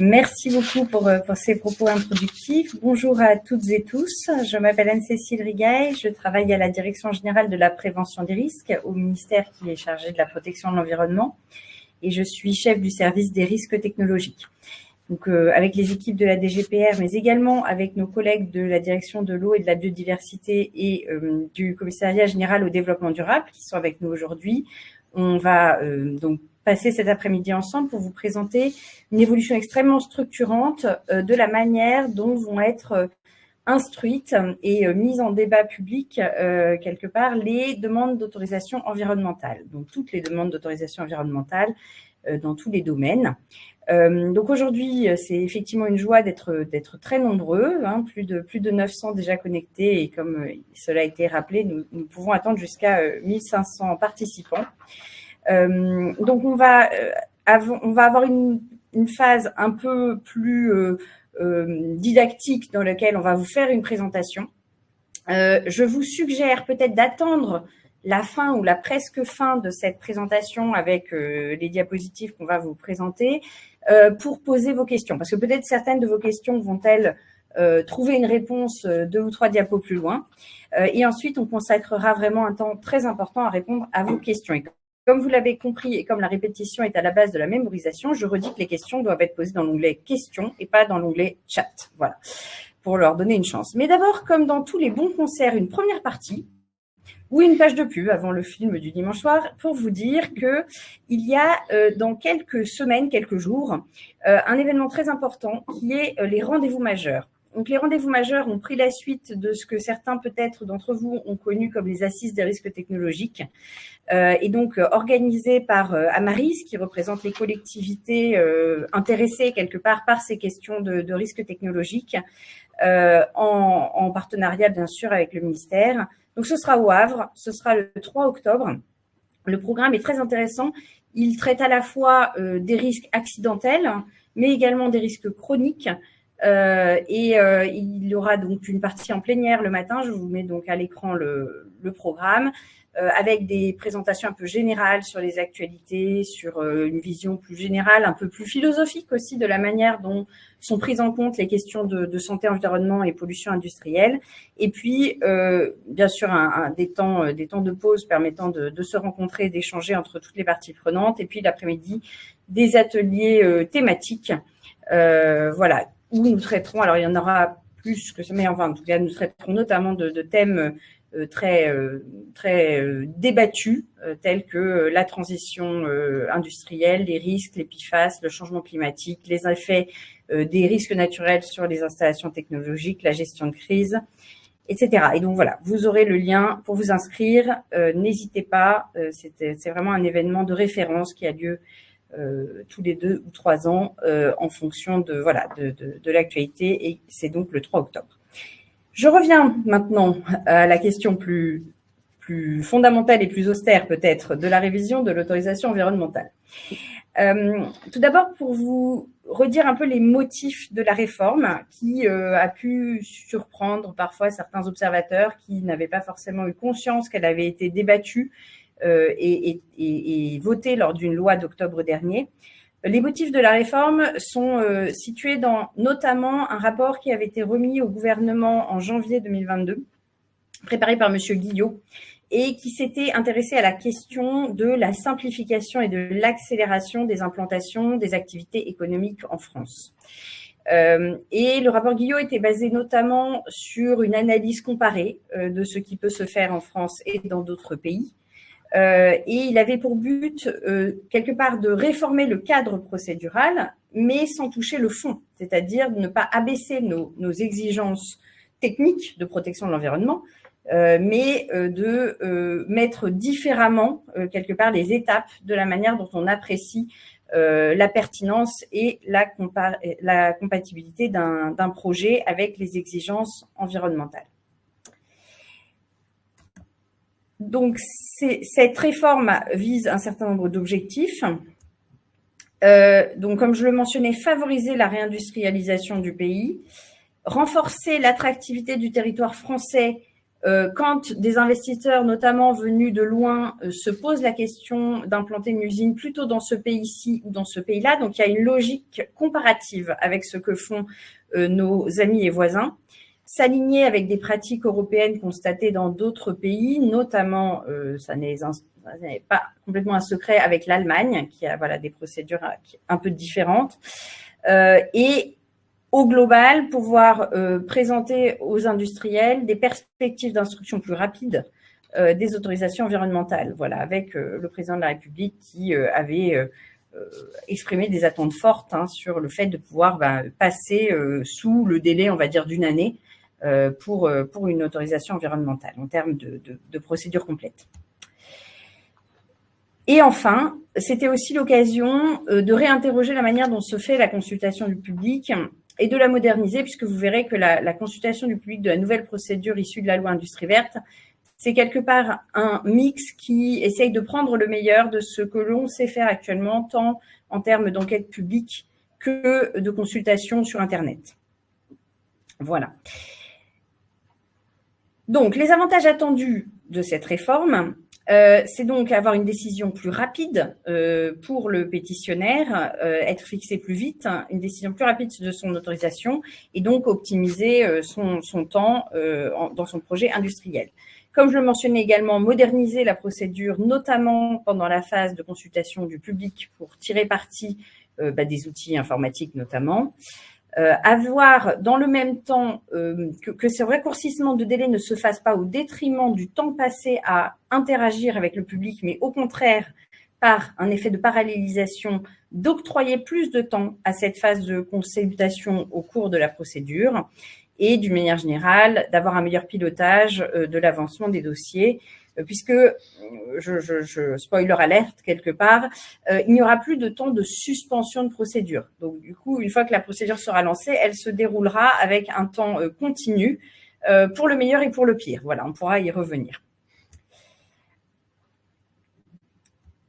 Merci beaucoup pour ces propos introductifs. Bonjour à toutes et tous. Je m'appelle Anne-Cécile Rigaille. Je travaille à la Direction générale de la prévention des risques au ministère qui est chargé de la protection de l'environnement et je suis chef du service des risques technologiques. Donc, avec les équipes de la DGPR, mais également avec nos collègues de la Direction de l'eau et de la biodiversité et du Commissariat général au développement durable qui sont avec nous aujourd'hui. On va donc passer cet après-midi ensemble pour vous présenter une évolution extrêmement structurante de la manière dont vont être instruites et mises en débat public quelque part les demandes d'autorisation environnementale. Donc toutes les demandes d'autorisation environnementale dans tous les domaines. Donc aujourd'hui, c'est effectivement une joie d'être très nombreux, hein, plus de 900 déjà connectés et comme cela a été rappelé, nous pouvons attendre jusqu'à 1500 participants. Donc on va avoir une phase un peu plus didactique dans laquelle on va vous faire une présentation. Je vous suggère peut-être d'attendre la fin ou la presque fin de cette présentation avec les diapositives qu'on va vous présenter pour poser vos questions. Parce que peut-être certaines de vos questions vont-elles trouver une réponse 2 ou 3 diapos plus loin. Et ensuite, on consacrera vraiment un temps très important à répondre à vos questions. Et comme vous l'avez compris et comme la répétition est à la base de la mémorisation, je redis que les questions doivent être posées dans l'onglet « Questions » et pas dans l'onglet « Chat ». Voilà, pour leur donner une chance. Mais d'abord, comme dans tous les bons concerts, une première partie ou une page de pub avant le film du dimanche soir pour vous dire que il y a dans quelques semaines, quelques jours, un événement très important qui est les rendez-vous majeurs. Donc les rendez-vous majeurs ont pris la suite de ce que certains peut-être d'entre vous ont connu comme les assises des risques technologiques et donc organisées par Amaris qui représente les collectivités intéressées quelque part par ces questions de risques technologiques en partenariat bien sûr avec le ministère. Donc, ce sera au Havre, ce sera le 3 octobre. Le programme est très intéressant. Il traite à la fois des risques accidentels, mais également des risques chroniques. Il y aura donc une partie en plénière le matin. Je vous mets donc à l'écran le programme avec des présentations un peu générales sur les actualités, sur une vision plus générale, un peu plus philosophique aussi de la manière dont sont prises en compte les questions de santé, environnement et pollution industrielle. Et puis, bien sûr, des temps de pause permettant de se rencontrer, d'échanger entre toutes les parties prenantes. Et puis, l'après-midi, des ateliers thématiques, voilà, où nous traiterons, alors il y en aura plus que ça, mais enfin, en tout cas, nous traiterons notamment de thèmes très débattus, tels que la transition industrielle, les risques, les PFAS, le changement climatique, les effets des risques naturels sur les installations technologiques, la gestion de crise, etc. Et donc voilà, vous aurez le lien pour vous inscrire. N'hésitez pas, c'est vraiment un événement de référence qui a lieu tous les 2 ou 3 ans en fonction de l'actualité et c'est donc le 3 octobre. Je reviens maintenant à la question plus fondamentale et plus austère peut-être de la révision de l'autorisation environnementale. Tout d'abord, pour vous redire un peu les motifs de la réforme qui a pu surprendre parfois certains observateurs qui n'avaient pas forcément eu conscience qu'elle avait été débattue et votée lors d'une loi d'octobre dernier. Les motifs de la réforme sont situés dans notamment un rapport qui avait été remis au gouvernement en janvier 2022, préparé par Monsieur Guillot, et qui s'était intéressé à la question de la simplification et de l'accélération des implantations des activités économiques en France. Et le rapport Guillot était basé notamment sur une analyse comparée de ce qui peut se faire en France et dans d'autres pays. Et il avait pour but, quelque part, de réformer le cadre procédural, mais sans toucher le fond, c'est-à-dire de ne pas abaisser nos exigences techniques de protection de l'environnement, mais de mettre différemment, quelque part, les étapes de la manière dont on apprécie la pertinence et la compatibilité d'un projet avec les exigences environnementales. Donc, cette réforme vise un certain nombre d'objectifs. Donc, comme je le mentionnais, favoriser la réindustrialisation du pays, renforcer l'attractivité du territoire français Quand des investisseurs, notamment venus de loin, se posent la question d'implanter une usine plutôt dans ce pays-ci ou dans ce pays-là, donc il y a une logique comparative avec ce que font nos amis et voisins, s'aligner avec des pratiques européennes constatées dans d'autres pays, notamment, ça n'est pas complètement un secret, avec l'Allemagne, qui a voilà, des procédures un peu différentes, et au global, pouvoir présenter aux industriels des perspectives d'instruction plus rapides des autorisations environnementales. Voilà, avec le président de la République qui avait exprimé des attentes fortes sur le fait de pouvoir passer sous le délai, on va dire, d'une année pour une autorisation environnementale en termes de procédure complète. Et enfin, c'était aussi l'occasion de réinterroger la manière dont se fait la consultation du public et de la moderniser, puisque vous verrez que la consultation du public de la nouvelle procédure issue de la loi Industrie verte, c'est quelque part un mix qui essaye de prendre le meilleur de ce que l'on sait faire actuellement, tant en termes d'enquête publique que de consultation sur Internet. Voilà. Donc, les avantages attendus de cette réforme, c'est donc avoir une décision plus rapide pour le pétitionnaire, être fixé plus vite, une décision plus rapide de son autorisation et donc optimiser son temps dans son projet industriel. Comme je le mentionnais également, moderniser la procédure, notamment pendant la phase de consultation du public pour tirer parti des outils informatiques notamment. Avoir dans le même temps que ce raccourcissement de délai ne se fasse pas au détriment du temps passé à interagir avec le public, mais au contraire, par un effet de parallélisation, d'octroyer plus de temps à cette phase de consultation au cours de la procédure et, d'une manière générale, d'avoir un meilleur pilotage de l'avancement des dossiers, puisque, je spoiler alerte quelque part, il n'y aura plus de temps de suspension de procédure. Donc, du coup, une fois que la procédure sera lancée, elle se déroulera avec un temps continu pour le meilleur et pour le pire. Voilà, on pourra y revenir.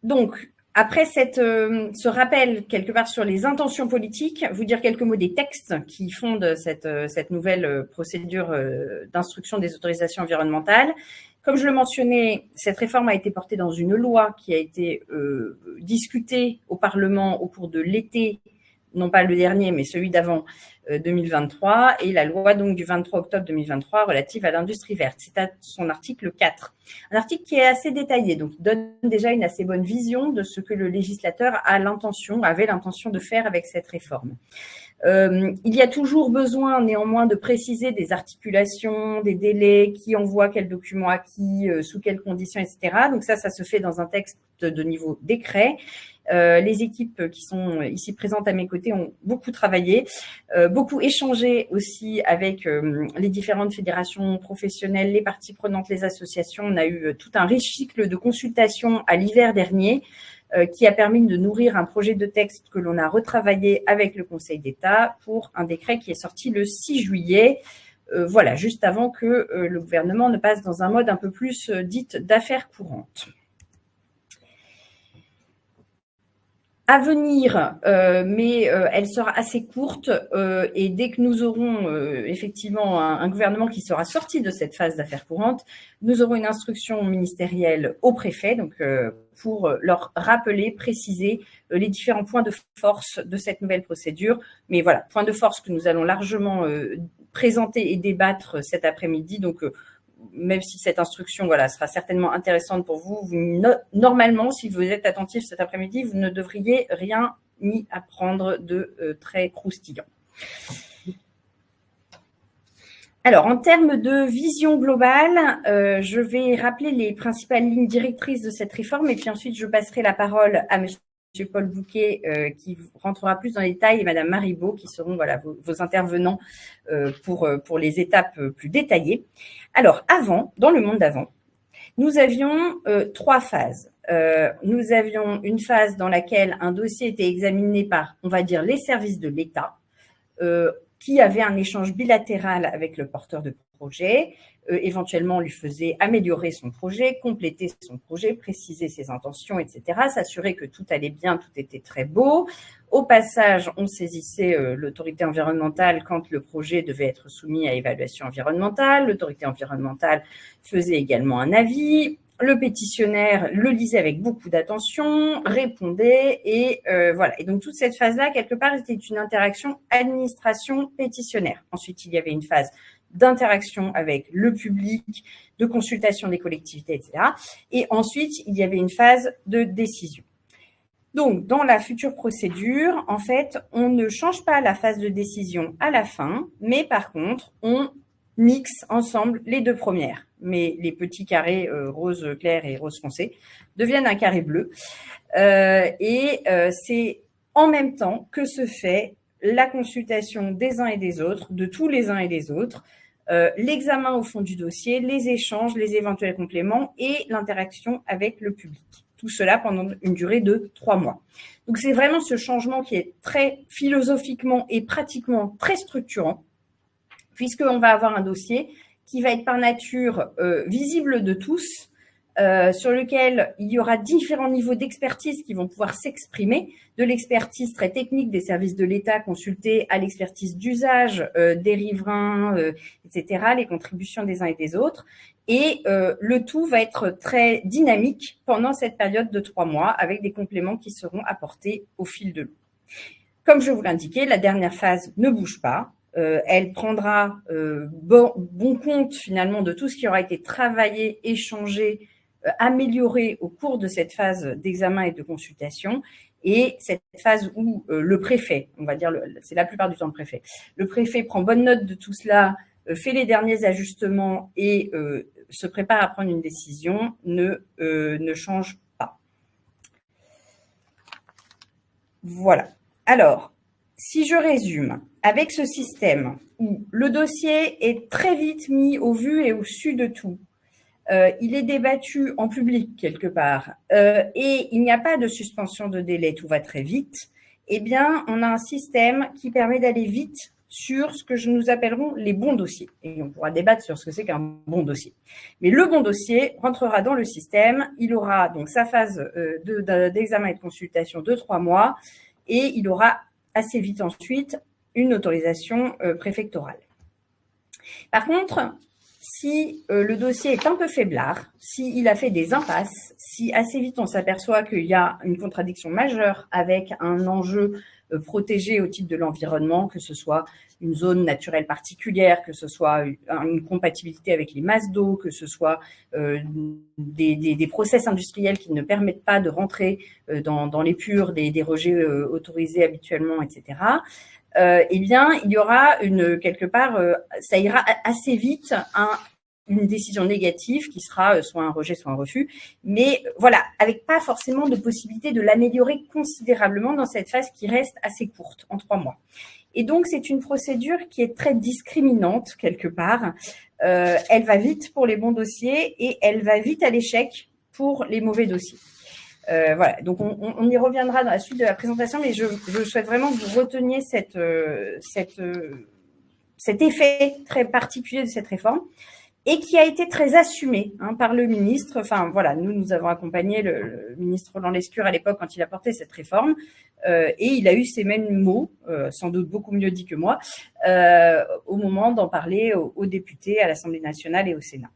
Donc, après ce rappel quelque part sur les intentions politiques, vous dire quelques mots des textes qui fondent cette nouvelle procédure d'instruction des autorisations environnementales. Comme je le mentionnais, cette réforme a été portée dans une loi qui a été discutée au Parlement au cours de l'été, non pas le dernier, mais celui d'avant 2023, et la loi donc du 23 octobre 2023 relative à l'industrie verte. C'est à son article 4. Un article qui est assez détaillé, donc qui donne déjà une assez bonne vision de ce que le législateur avait l'intention de faire avec cette réforme. Il y a toujours besoin néanmoins de préciser des articulations, des délais, qui envoie quel document à qui, sous quelles conditions, etc. Donc ça se fait dans un texte de niveau décret. Les équipes qui sont ici présentes à mes côtés ont beaucoup travaillé, beaucoup échangé aussi avec les différentes fédérations professionnelles, les parties prenantes, les associations. On a eu tout un riche cycle de consultations à l'hiver dernier qui a permis de nourrir un projet de texte que l'on a retravaillé avec le Conseil d'État pour un décret qui est sorti le 6 juillet, voilà, juste avant que le gouvernement ne passe dans un mode un peu plus dite d'affaires courantes. À venir, mais elle sera assez courte et dès que nous aurons effectivement un gouvernement qui sera sorti de cette phase d'affaires courantes, nous aurons une instruction ministérielle au préfet, donc pour leur rappeler, préciser les différents points de force de cette nouvelle procédure. Mais voilà, points de force que nous allons largement présenter et débattre cet après-midi. Donc même si cette instruction sera certainement intéressante pour vous, normalement, si vous êtes attentif cet après-midi, vous ne devriez rien y apprendre de très croustillant. Alors, en termes de vision globale, je vais rappeler les principales lignes directrices de cette réforme et puis ensuite, je passerai la parole à Monsieur Paul Bouquet qui rentrera plus dans les détails et Madame Maribaud qui seront vos intervenants pour les étapes plus détaillées. Alors, dans le monde d'avant, nous avions 3 phases. Nous avions une phase dans laquelle un dossier était examiné par, on va dire, les services de l'État, qui avait un échange bilatéral avec le porteur de projet, éventuellement lui faisait améliorer son projet, compléter son projet, préciser ses intentions, etc., s'assurer que tout allait bien, tout était très beau. Au passage, on saisissait l'autorité environnementale quand le projet devait être soumis à évaluation environnementale. L'autorité environnementale faisait également un avis. Le pétitionnaire le lisait avec beaucoup d'attention, répondait et voilà. Et donc toute cette phase-là, quelque part, c'était une interaction administration-pétitionnaire. Ensuite, il y avait une phase d'interaction avec le public, de consultation des collectivités, etc. Et ensuite, il y avait une phase de décision. Donc, dans la future procédure, en fait, on ne change pas la phase de décision à la fin, mais par contre, on mixe ensemble les deux premières. Mais les petits carrés rose clair et rose foncé deviennent un carré bleu. C'est en même temps que se fait la consultation des uns et des autres, de tous les uns et des autres, l'examen au fond du dossier, les échanges, les éventuels compléments et l'interaction avec le public. Tout cela pendant une durée de 3 mois. Donc, c'est vraiment ce changement qui est très philosophiquement et pratiquement très structurant, puisqu'on va avoir un dossier qui va être par nature visible de tous, sur lequel il y aura différents niveaux d'expertise qui vont pouvoir s'exprimer, de l'expertise très technique des services de l'État consultés à l'expertise d'usage des riverains, etc., les contributions des uns et des autres. Et le tout va être très dynamique pendant cette période de 3 mois avec des compléments qui seront apportés au fil de l'eau. Comme je vous l'indiquais, la dernière phase ne bouge pas. Elle prendra bon compte finalement de tout ce qui aura été travaillé, échangé, amélioré au cours de cette phase d'examen et de consultation. Et cette phase où le préfet, on va dire, c'est la plupart du temps le préfet, prend bonne note de tout cela, fait les derniers ajustements et se prépare à prendre une décision, ne change pas. Voilà. Alors, si je résume, avec ce système où le dossier est très vite mis au vu et au su de tout, il est débattu en public quelque part et il n'y a pas de suspension de délai, tout va très vite, eh bien, on a un système qui permet d'aller vite sur ce que nous appellerons les bons dossiers. Et on pourra débattre sur ce que c'est qu'un bon dossier. Mais le bon dossier rentrera dans le système, il aura donc sa phase d'examen et de consultation de 3 mois et il aura assez vite ensuite une autorisation préfectorale. Par contre, si le dossier est un peu faiblard, s'il a fait des impasses, si assez vite on s'aperçoit qu'il y a une contradiction majeure avec un enjeu protégé au titre de l'environnement, que ce soit une zone naturelle particulière, que ce soit une compatibilité avec les masses d'eau, que ce soit des process industriels qui ne permettent pas de rentrer dans les purs des rejets autorisés habituellement, etc., eh bien, il y aura quelque part, ça ira assez vite une décision négative qui sera soit un rejet, soit un refus. Mais voilà, avec pas forcément de possibilité de l'améliorer considérablement dans cette phase qui reste assez courte, en 3 mois. Et donc, c'est une procédure qui est très discriminante, quelque part. Elle va vite pour les bons dossiers et elle va vite à l'échec pour les mauvais dossiers. Voilà, donc on y reviendra dans la suite de la présentation, mais je souhaite vraiment que vous reteniez cet effet très particulier de cette réforme et qui a été très assumé par le ministre. Enfin, voilà, nous avons accompagné le ministre Roland Lescure à l'époque quand il a porté cette réforme et il a eu ces mêmes mots, sans doute beaucoup mieux dit que moi, au moment d'en parler aux députés, à l'Assemblée nationale et au Sénat.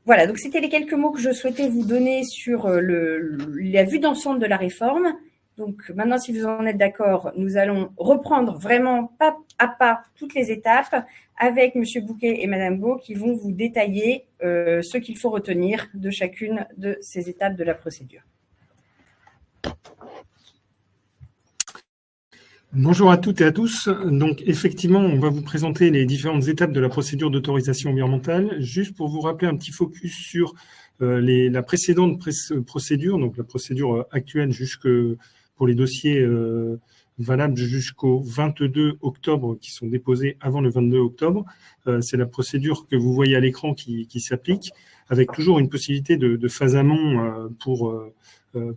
Voilà, donc c'était les quelques mots que je souhaitais vous donner sur la vue d'ensemble de la réforme. Donc maintenant, si vous en êtes d'accord, nous allons reprendre vraiment pas à pas toutes les étapes avec M. Bouquet et Mme Beau qui vont vous détailler ce qu'il faut retenir de chacune de ces étapes de la procédure. Bonjour à toutes et à tous. Donc, effectivement, on va vous présenter les différentes étapes de la procédure d'autorisation environnementale. Juste pour vous rappeler un petit focus sur la précédente procédure, donc la procédure actuelle pour les dossiers valables jusqu'au 22 octobre qui sont déposés avant le 22 octobre. C'est la procédure que vous voyez à l'écran qui s'applique, avec toujours une possibilité de phase amont pour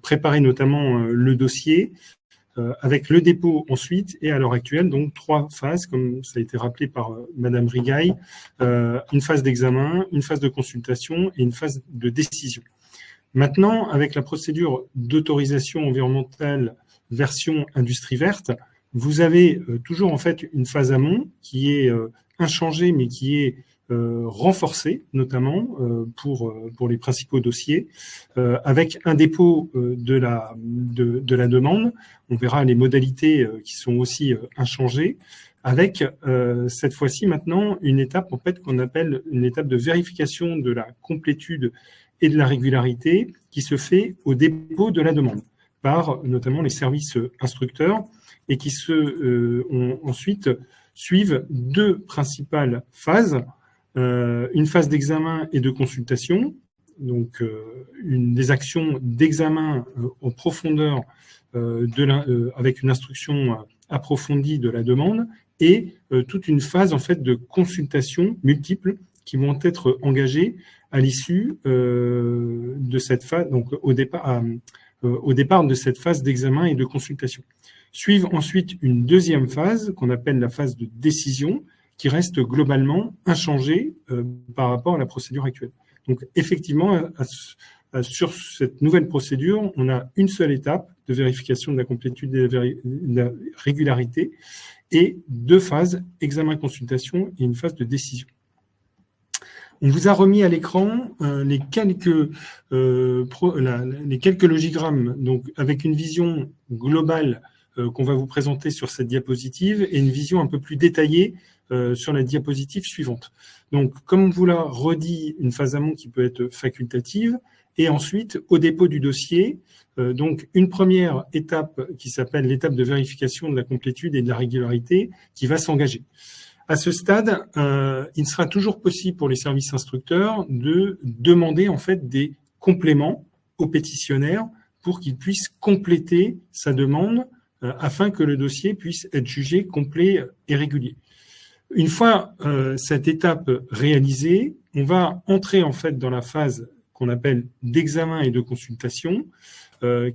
préparer notamment le dossier. avec le dépôt ensuite, et à l'heure actuelle, donc 3 phases, comme ça a été rappelé par Madame Rigaille, une phase d'examen, une phase de consultation et une phase de décision. Maintenant, avec la procédure d'autorisation environnementale version industrie verte, vous avez toujours en fait une phase amont qui est inchangée, mais qui est renforcée, notamment pour les principaux dossiers, avec un dépôt de la demande. On verra les modalités qui sont aussi inchangées, avec cette fois-ci maintenant une étape en fait qu'on appelle une étape de vérification de la complétude et de la régularité qui se fait au dépôt de la demande par notamment les services instructeurs, et qui ensuite suivent 2 principales phases, une phase d'examen et de consultation, donc des actions d'examen en profondeur avec une instruction approfondie de la demande, et toute une phase en fait de consultation multiples qui vont être engagées à l'issue de cette phase, donc au départ de cette phase d'examen et de consultation. Suivent ensuite une deuxième phase qu'on appelle la phase de décision, qui reste globalement inchangée par rapport à la procédure actuelle. Donc effectivement, sur cette nouvelle procédure, on a une seule étape de vérification de la complétude et de la régularité, et 2 phases, examen-consultation et une phase de décision. On vous a remis à l'écran les quelques logigrammes, donc avec une vision globale qu'on va vous présenter sur cette diapositive, et une vision un peu plus détaillée sur la diapositive suivante. Donc, comme on vous l'a redit, une phase amont qui peut être facultative, et ensuite, au dépôt du dossier, donc une première étape qui s'appelle l'étape de vérification de la complétude et de la régularité qui va s'engager. À ce stade, il sera toujours possible pour les services instructeurs de demander en fait des compléments au pétitionnaire pour qu'il puisse compléter sa demande afin que le dossier puisse être jugé complet et régulier. Une fois cette étape réalisée, on va entrer en fait dans la phase qu'on appelle d'examen et de consultation,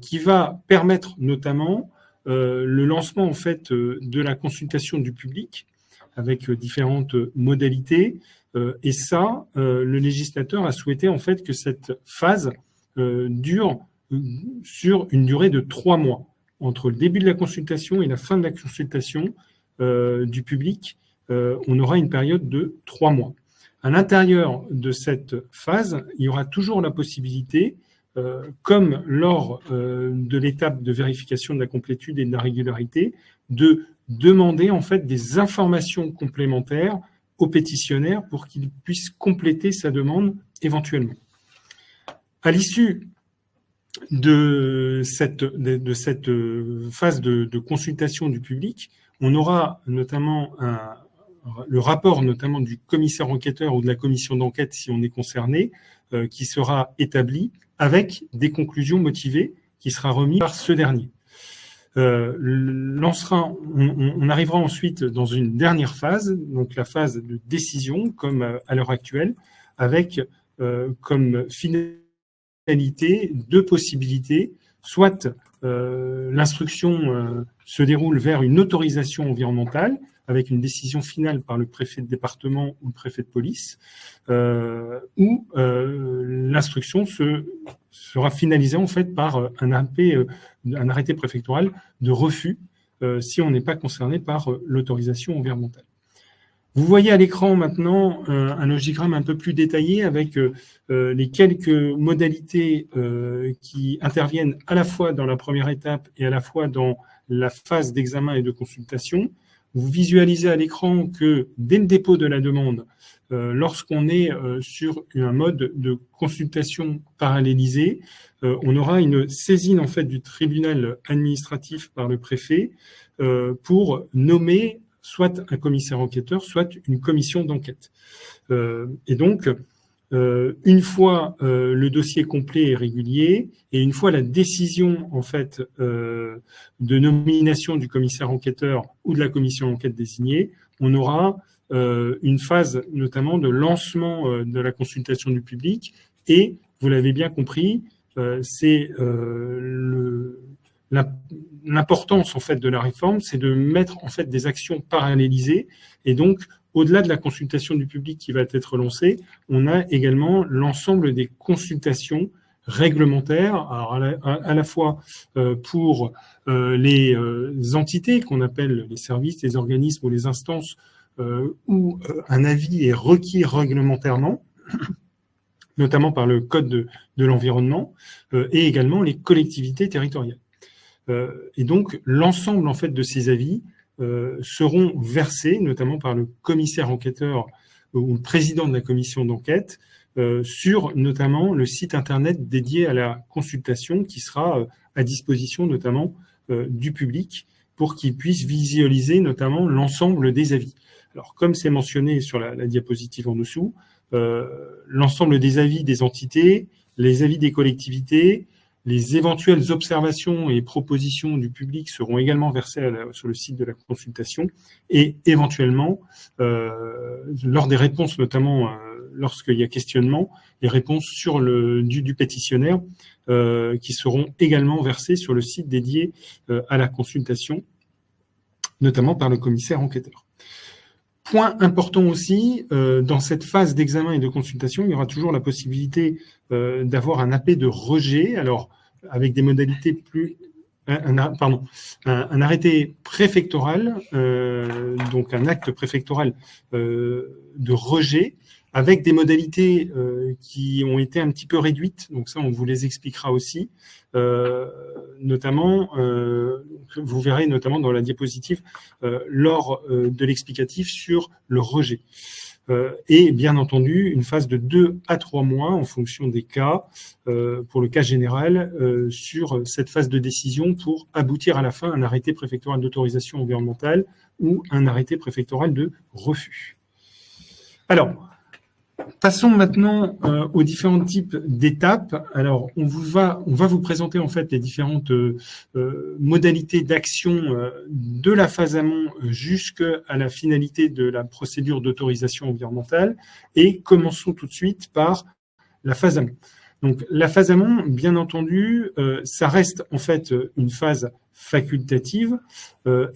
qui va permettre notamment le lancement en fait de la consultation du public avec différentes modalités. Et ça, le législateur a souhaité en fait que cette phase dure sur une durée de 3 mois. Entre le début de la consultation et la fin de la consultation du public, on aura une période de 3 mois. À l'intérieur de cette phase, il y aura toujours la possibilité, comme lors de l'étape de vérification de la complétude et de la régularité, de demander en fait des informations complémentaires au pétitionnaire pour qu'il puisse compléter sa demande éventuellement. À l'issue de cette phase de consultation du public, on aura notamment le rapport notamment du commissaire enquêteur ou de la commission d'enquête, si on est concerné, qui sera établi avec des conclusions motivées qui sera remis par ce dernier. On arrivera ensuite dans une dernière phase, donc la phase de décision, comme à l'heure actuelle, avec comme finalité 2 possibilités, soit l'instruction se déroule vers une autorisation environnementale, avec une décision finale par le préfet de département ou le préfet de police, ou l'instruction sera finalisée en fait par un arrêté préfectoral de refus si on n'est pas concerné par l'autorisation environnementale. Vous voyez à l'écran maintenant un logigramme un peu plus détaillé avec les quelques modalités qui interviennent à la fois dans la première étape et à la fois dans la phase d'examen et de consultation. Vous visualisez à l'écran que dès le dépôt de la demande, lorsqu'on est sur un mode de consultation parallélisée, on aura une saisine en fait du tribunal administratif par le préfet pour nommer soit un commissaire enquêteur, soit une commission d'enquête. Et donc, une fois le dossier complet et régulier, et une fois la décision en fait de nomination du commissaire enquêteur ou de la commission d'enquête désignée, on aura une phase notamment de lancement de la consultation du public. Et vous l'avez bien compris, c'est l'importance en fait de la réforme, c'est de mettre en fait des actions parallélisées, et donc au-delà de la consultation du public qui va être lancée, on a également l'ensemble des consultations réglementaires, alors à la fois pour les entités qu'on appelle les services, les organismes ou les instances où un avis est requis réglementairement, notamment par le Code de l'environnement, et également les collectivités territoriales. Et donc, l'ensemble en fait de ces avis seront versés, notamment par le commissaire enquêteur ou le président de la commission d'enquête, sur notamment le site internet dédié à la consultation qui sera à disposition notamment du public pour qu'il puisse visualiser notamment l'ensemble des avis. Alors, comme c'est mentionné sur la diapositive en dessous, l'ensemble des avis des entités, les avis des collectivités, les éventuelles observations et propositions du public seront également versées sur le site de la consultation et éventuellement, lors des réponses, notamment lorsqu'il y a questionnement, les réponses du pétitionnaire qui seront également versées sur le site dédié à la consultation, notamment par le commissaire enquêteur. Point important aussi, dans cette phase d'examen et de consultation, il y aura toujours la possibilité d'avoir un AP de rejet, alors avec des modalités plus... un arrêté préfectoral, donc un acte préfectoral de rejet, avec des modalités qui ont été un petit peu réduites, donc ça on vous les expliquera aussi, notamment, vous verrez notamment dans la diapositive, lors de l'explicatif sur le rejet. Et bien entendu, une phase de 2 à 3 mois en fonction des cas, pour le cas général, sur cette phase de décision pour aboutir à la fin à un arrêté préfectoral d'autorisation environnementale ou un arrêté préfectoral de refus. Alors, passons maintenant aux différents types d'étapes. Alors, on va vous présenter en fait les différentes modalités d'action de la phase amont jusqu'à la finalité de la procédure d'autorisation environnementale et commençons tout de suite par la phase amont. Donc, la phase amont, bien entendu, ça reste en fait une phase facultative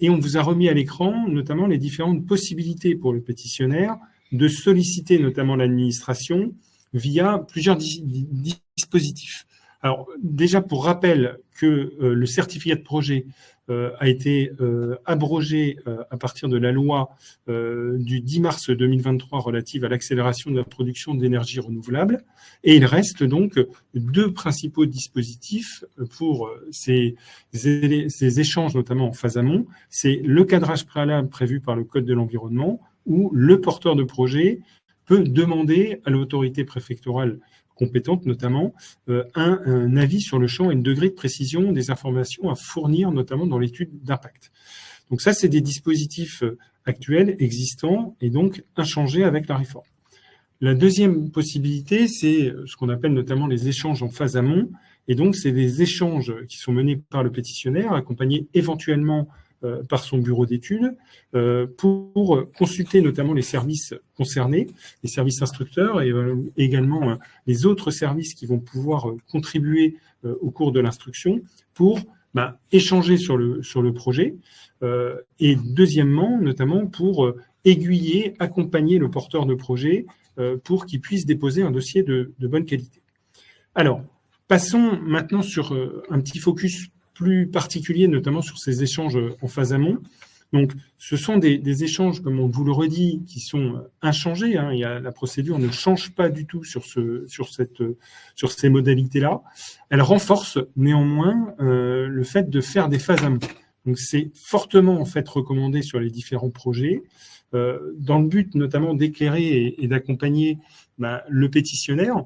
et on vous a remis à l'écran notamment les différentes possibilités pour le pétitionnaire de solliciter notamment l'administration via plusieurs dispositifs. Alors déjà pour rappel que le certificat de projet a été abrogé à partir de la loi du 10 mars 2023 relative à l'accélération de la production d'énergie renouvelable et il reste donc 2 principaux dispositifs pour ces échanges notamment en phase amont. C'est le cadrage préalable prévu par le Code de l'environnement où le porteur de projet peut demander à l'autorité préfectorale compétente, notamment, un avis sur le champ et le degré de précision des informations à fournir, notamment dans l'étude d'impact. Donc ça, c'est des dispositifs actuels, existants, et donc inchangés avec la réforme. La deuxième possibilité, c'est ce qu'on appelle notamment les échanges en phase amont, et donc c'est des échanges qui sont menés par le pétitionnaire, accompagnés éventuellement par son bureau d'études pour consulter notamment les services concernés, les services instructeurs et également les autres services qui vont pouvoir contribuer au cours de l'instruction pour échanger sur le projet et deuxièmement notamment pour aiguiller, accompagner le porteur de projet pour qu'il puisse déposer un dossier de bonne qualité. Alors, passons maintenant sur un petit focus plus particulier, notamment sur ces échanges en phase amont. Donc, ce sont des échanges, comme on vous le redit, qui sont inchangés. La procédure ne change pas du tout sur ces modalités-là. Elle renforce néanmoins le fait de faire des phases amont. Donc, c'est fortement en fait recommandé sur les différents projets, dans le but notamment d'éclairer et d'accompagner le pétitionnaire.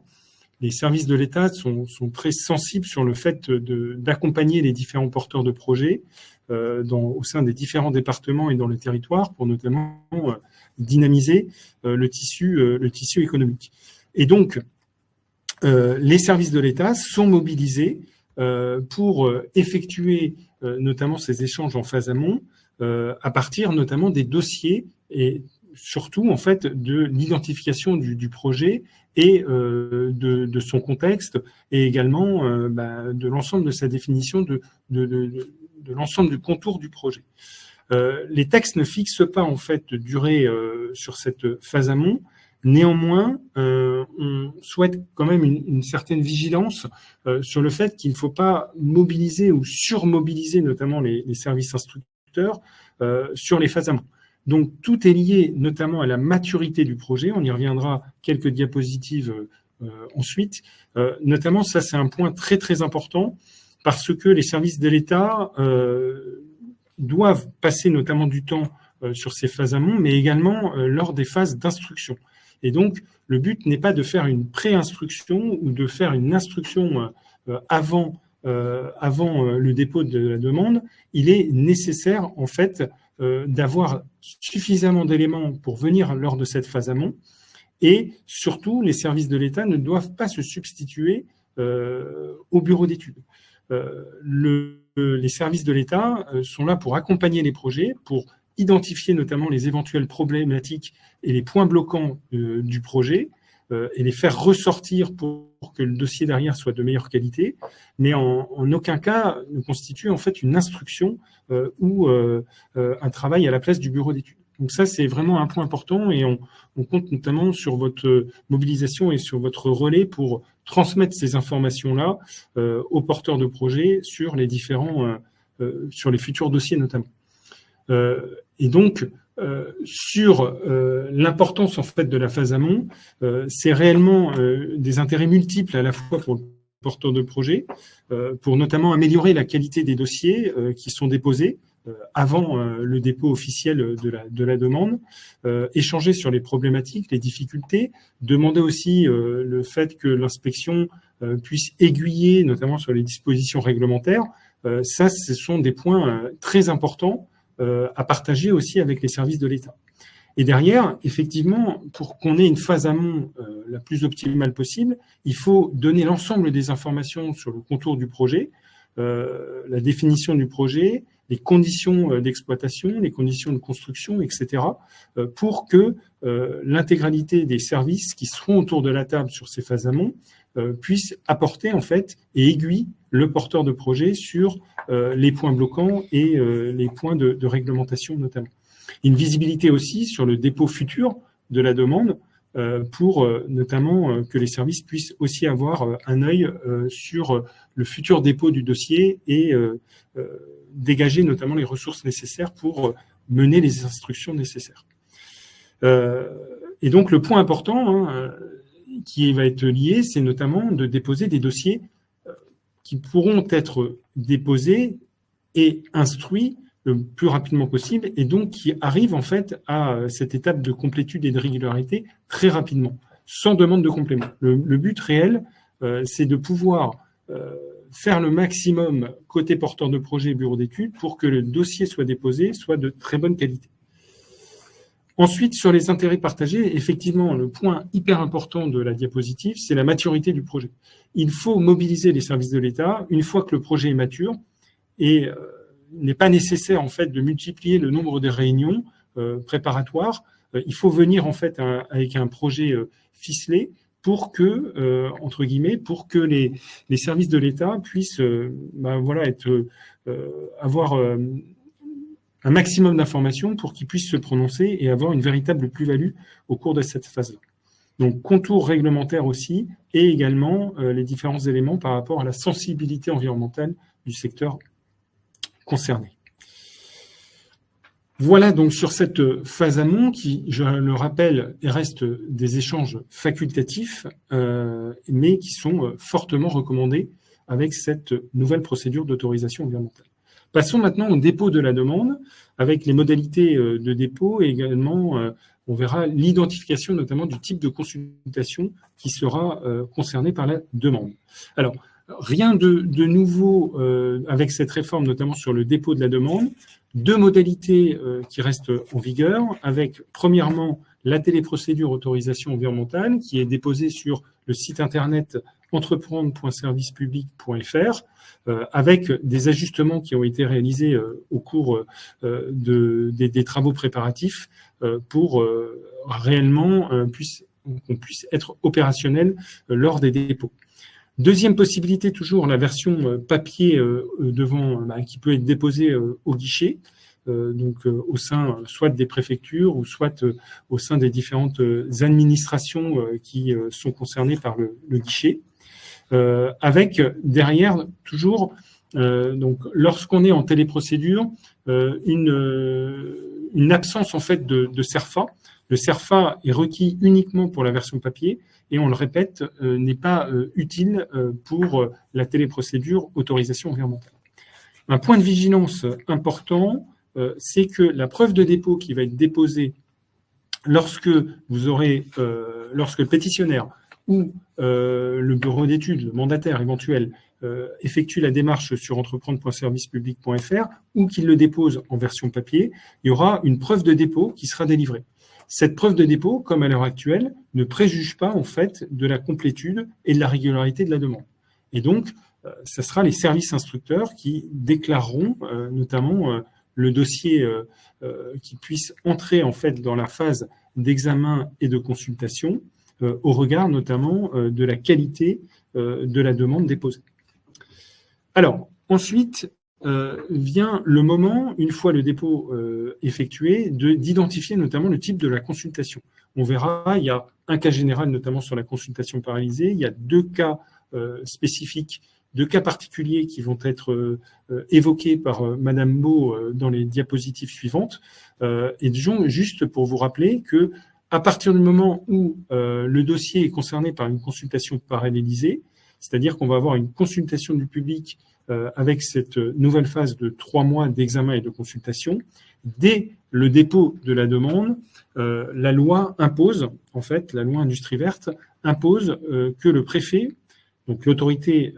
Les services de l'État sont très sensibles sur le fait d'accompagner les différents porteurs de projets au sein des différents départements et dans le territoire pour notamment dynamiser le tissu économique. Et donc, les services de l'État sont mobilisés pour effectuer notamment ces échanges en phase amont à partir notamment des dossiers et surtout en fait de l'identification du projet et de son contexte et également de l'ensemble de sa définition de de l'ensemble du contour du projet. Les textes ne fixent pas en fait de durée sur cette phase amont. Néanmoins, on souhaite quand même une certaine vigilance sur le fait qu'il ne faut pas mobiliser ou surmobiliser notamment les services instructeurs sur les phases amont. Donc, tout est lié notamment à la maturité du projet. On y reviendra quelques diapositives ensuite. Notamment, ça, c'est un point très, très important parce que les services de l'État doivent passer notamment du temps sur ces phases amont, mais également lors des phases d'instruction. Et donc, le but n'est pas de faire une pré-instruction ou de faire une instruction avant le dépôt de la demande. Il est nécessaire, en fait, d'avoir suffisamment d'éléments pour venir lors de cette phase amont. Et surtout, les services de l'État ne doivent pas se substituer au bureau d'études. Les services de l'État sont là pour accompagner les projets, pour identifier notamment les éventuelles problématiques et les points bloquants du projet et les faire ressortir pour que le dossier derrière soit de meilleure qualité, mais en aucun cas ne constitue en fait une instruction ou un travail à la place du bureau d'études. Donc ça, c'est vraiment un point important et on compte notamment sur votre mobilisation et sur votre relais pour transmettre ces informations-là aux porteurs de projets sur les différents, sur les futurs dossiers notamment. Et donc, sur l'importance en fait de la phase amont, c'est réellement des intérêts multiples à la fois pour le porteur de projet, pour notamment améliorer la qualité des dossiers qui sont déposés avant le dépôt officiel de la demande, échanger sur les problématiques, les difficultés, demander aussi le fait que l'inspection puisse aiguiller notamment sur les dispositions réglementaires. Ça, ce sont des points très importants à partager aussi avec les services de l'État. Et derrière, effectivement, pour qu'on ait une phase amont la plus optimale possible, il faut donner l'ensemble des informations sur le contour du projet, la définition du projet, les conditions d'exploitation, les conditions de construction, etc., pour que l'intégralité des services qui seront autour de la table sur ces phases amont puissent apporter en fait et aiguiller le porteur de projet sur les points bloquants et les points de réglementation notamment. Une visibilité aussi sur le dépôt futur de la demande pour notamment que les services puissent aussi avoir un œil sur le futur dépôt du dossier et dégager notamment les ressources nécessaires pour mener les instructions nécessaires. Et donc le point important qui va être lié, c'est notamment de déposer des dossiers qui pourront être déposés et instruits le plus rapidement possible et donc qui arrivent en fait à cette étape de complétude et de régularité très rapidement, sans demande de complément. Le but réel, c'est de pouvoir faire le maximum côté porteur de projet et bureau d'études pour que le dossier soit déposé, soit de très bonne qualité. Ensuite, sur les intérêts partagés, effectivement, le point hyper important de la diapositive, c'est la maturité du projet. Il faut mobiliser les services de l'État une fois que le projet est mature et il n'est pas nécessaire en fait de multiplier le nombre de réunions préparatoires. Il faut venir en fait avec un projet ficelé pour que, entre guillemets, pour que les services de l'État puissent avoir un maximum d'informations pour qu'ils puissent se prononcer et avoir une véritable plus-value au cours de cette phase-là. Donc, contour réglementaire aussi, et également les différents éléments par rapport à la sensibilité environnementale du secteur concerné. Voilà donc sur cette phase amont qui, je le rappelle, reste des échanges facultatifs, mais qui sont fortement recommandés avec cette nouvelle procédure d'autorisation environnementale. Passons maintenant au dépôt de la demande, avec les modalités de dépôt et également, on verra l'identification notamment du type de consultation qui sera concerné par la demande. Alors, rien de nouveau avec cette réforme, notamment sur le dépôt de la demande. Deux modalités qui restent en vigueur, avec premièrement la téléprocédure autorisation environnementale qui est déposée sur le site internet entreprendre.servicepublic.fr avec des ajustements qui ont été réalisés au cours des travaux préparatifs pour réellement qu'on puisse être opérationnel lors des dépôts. Deuxième possibilité, toujours la version papier qui peut être déposée au guichet, au sein soit des préfectures ou soit au sein des différentes administrations qui sont concernées par le guichet, avec derrière toujours, lorsqu'on est en téléprocédure, une absence en fait de CERFA. Le CERFA est requis uniquement pour la version papier et, on le répète, n'est pas utile pour la téléprocédure autorisation environnementale. Un point de vigilance important, c'est que la preuve de dépôt qui va être déposée lorsque le pétitionnaire ou le bureau d'études, le mandataire éventuel, effectue la démarche sur entreprendre.servicepublic.fr ou qu'il le dépose en version papier, il y aura une preuve de dépôt qui sera délivrée. Cette preuve de dépôt, comme à l'heure actuelle, ne préjuge pas en fait de la complétude et de la régularité de la demande. Et donc, ce sera les services instructeurs qui déclareront notamment le dossier qui puisse entrer en fait dans la phase d'examen et de consultation au regard notamment de la qualité de la demande déposée. Alors, ensuite vient le moment, une fois le dépôt effectué, d'identifier notamment le type de la consultation. On verra, il y a un cas général notamment sur la consultation paralysée, il y a deux cas spécifiques, deux cas particuliers qui vont être évoqués par Madame Beau dans les diapositives suivantes. Et juste pour vous rappeler que à partir du moment où le dossier est concerné par une consultation parallélisée, c'est-à-dire qu'on va avoir une consultation du public avec cette nouvelle phase de 3 mois d'examen et de consultation, dès le dépôt de la demande, la loi impose, en fait, la loi Industrie Verte impose que le préfet, donc l'autorité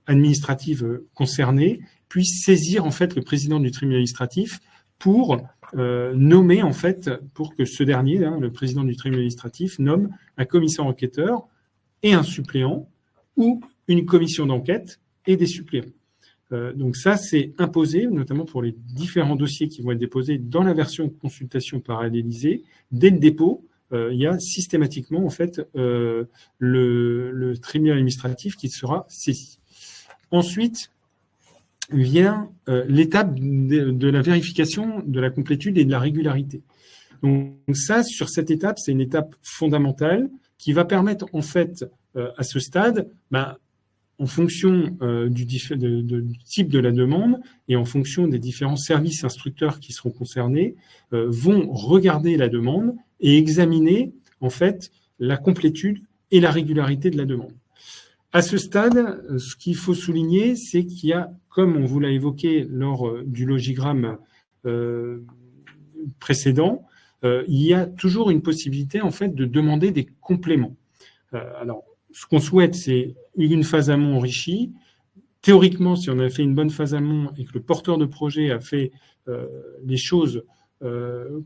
administrative concernée, puisse saisir en fait le président du tribunal administratif pour nommer en fait, pour que ce dernier, le président du tribunal administratif, nomme un commissaire enquêteur et un suppléant ou une commission d'enquête et des suppléants. Donc ça, c'est imposé, notamment pour les différents dossiers qui vont être déposés dans la version consultation parallélisée. Dès le dépôt, il y a systématiquement en fait le tribunal administratif qui sera saisi. Ensuite vient l'étape de la vérification de la complétude et de la régularité. Donc ça, sur cette étape, c'est une étape fondamentale qui va permettre en fait à ce stade, en fonction du type de la demande et en fonction des différents services instructeurs qui seront concernés, vont regarder la demande et examiner en fait la complétude et la régularité de la demande. À ce stade, ce qu'il faut souligner, c'est qu'il y a, comme on vous l'a évoqué lors du logigramme précédent, il y a toujours une possibilité en fait de demander des compléments. Alors, ce qu'on souhaite, c'est une phase amont enrichie. Théoriquement, si on a fait une bonne phase amont et que le porteur de projet a fait les choses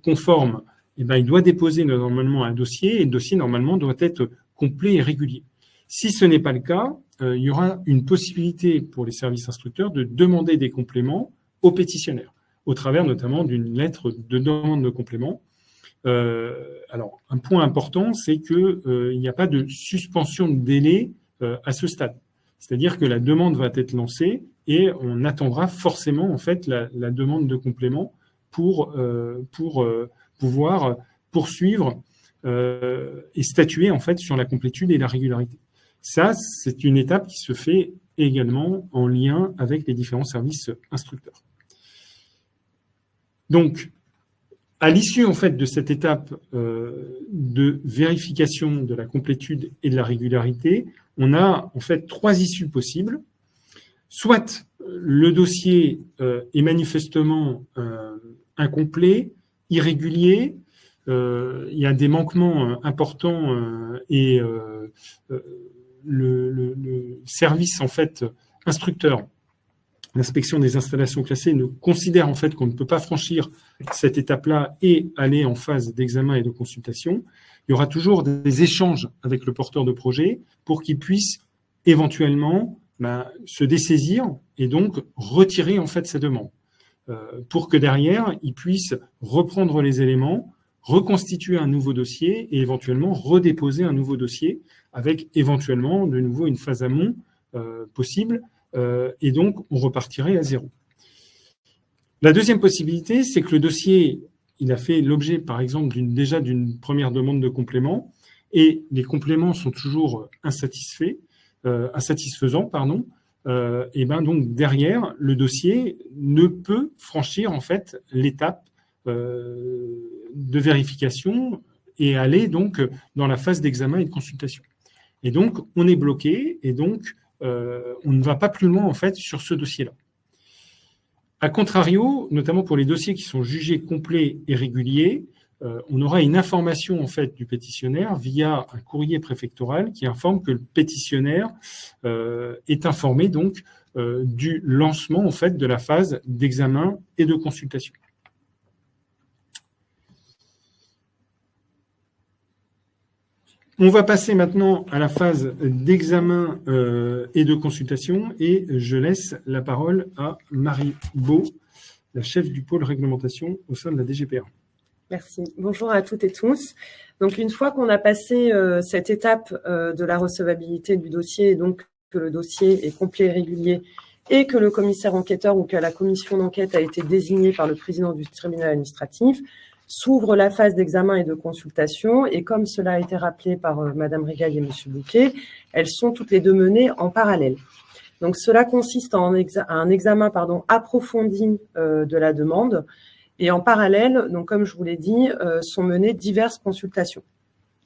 conformes, il doit déposer normalement un dossier et le dossier, normalement, doit être complet et régulier. Si ce n'est pas le cas, il y aura une possibilité pour les services instructeurs de demander des compléments aux pétitionnaires, au travers notamment d'une lettre de demande de complément. Alors, un point important, c'est qu'il n'y a pas de suspension de délai à ce stade. C'est-à-dire que la demande va être lancée et on attendra forcément en fait la demande de complément pour pouvoir poursuivre et statuer en fait sur la complétude et la régularité. Ça, c'est une étape qui se fait également en lien avec les différents services instructeurs. Donc, à l'issue en fait de cette étape de vérification de la complétude et de la régularité, on a en fait 3 issues possibles. Soit le dossier est manifestement incomplet, irrégulier, il y a des manquements importants et le service en fait instructeur, l'inspection des installations classées, considère en fait qu'on ne peut pas franchir cette étape-là et aller en phase d'examen et de consultation. Il y aura toujours des échanges avec le porteur de projet pour qu'il puisse éventuellement se dessaisir et donc retirer en fait sa demande, pour que derrière, il puisse reprendre les éléments, reconstituer un nouveau dossier et éventuellement redéposer un nouveau dossier avec éventuellement de nouveau une phase amont possible et donc on repartirait à zéro. La deuxième possibilité, c'est que le dossier, il a fait l'objet par exemple déjà d'une première demande de complément et les compléments sont toujours insatisfaisants, et ben donc derrière, le dossier ne peut franchir en fait l'étape de vérification et aller donc dans la phase d'examen et de consultation. Et donc, on est bloqué et donc on ne va pas plus loin en fait sur ce dossier-là. A contrario, notamment pour les dossiers qui sont jugés complets et réguliers, on aura une information en fait du pétitionnaire via un courrier préfectoral qui informe que le pétitionnaire est informé donc du lancement en fait de la phase d'examen et de consultation. On va passer maintenant à la phase d'examen et de consultation et je laisse la parole à Marie Beau, la chef du pôle réglementation au sein de la DGPA. Merci. Bonjour à toutes et tous. Donc, une fois qu'on a passé cette étape de la recevabilité du dossier, et donc que le dossier est complet et régulier et que le commissaire enquêteur ou que la commission d'enquête a été désignée par le président du tribunal administratif, s'ouvre la phase d'examen et de consultation. Et comme cela a été rappelé par Madame Rigail et Monsieur Bouquet, elles sont toutes les deux menées en parallèle. Donc, cela consiste en un examen approfondi de la demande. Et en parallèle, donc comme je vous l'ai dit, sont menées diverses consultations.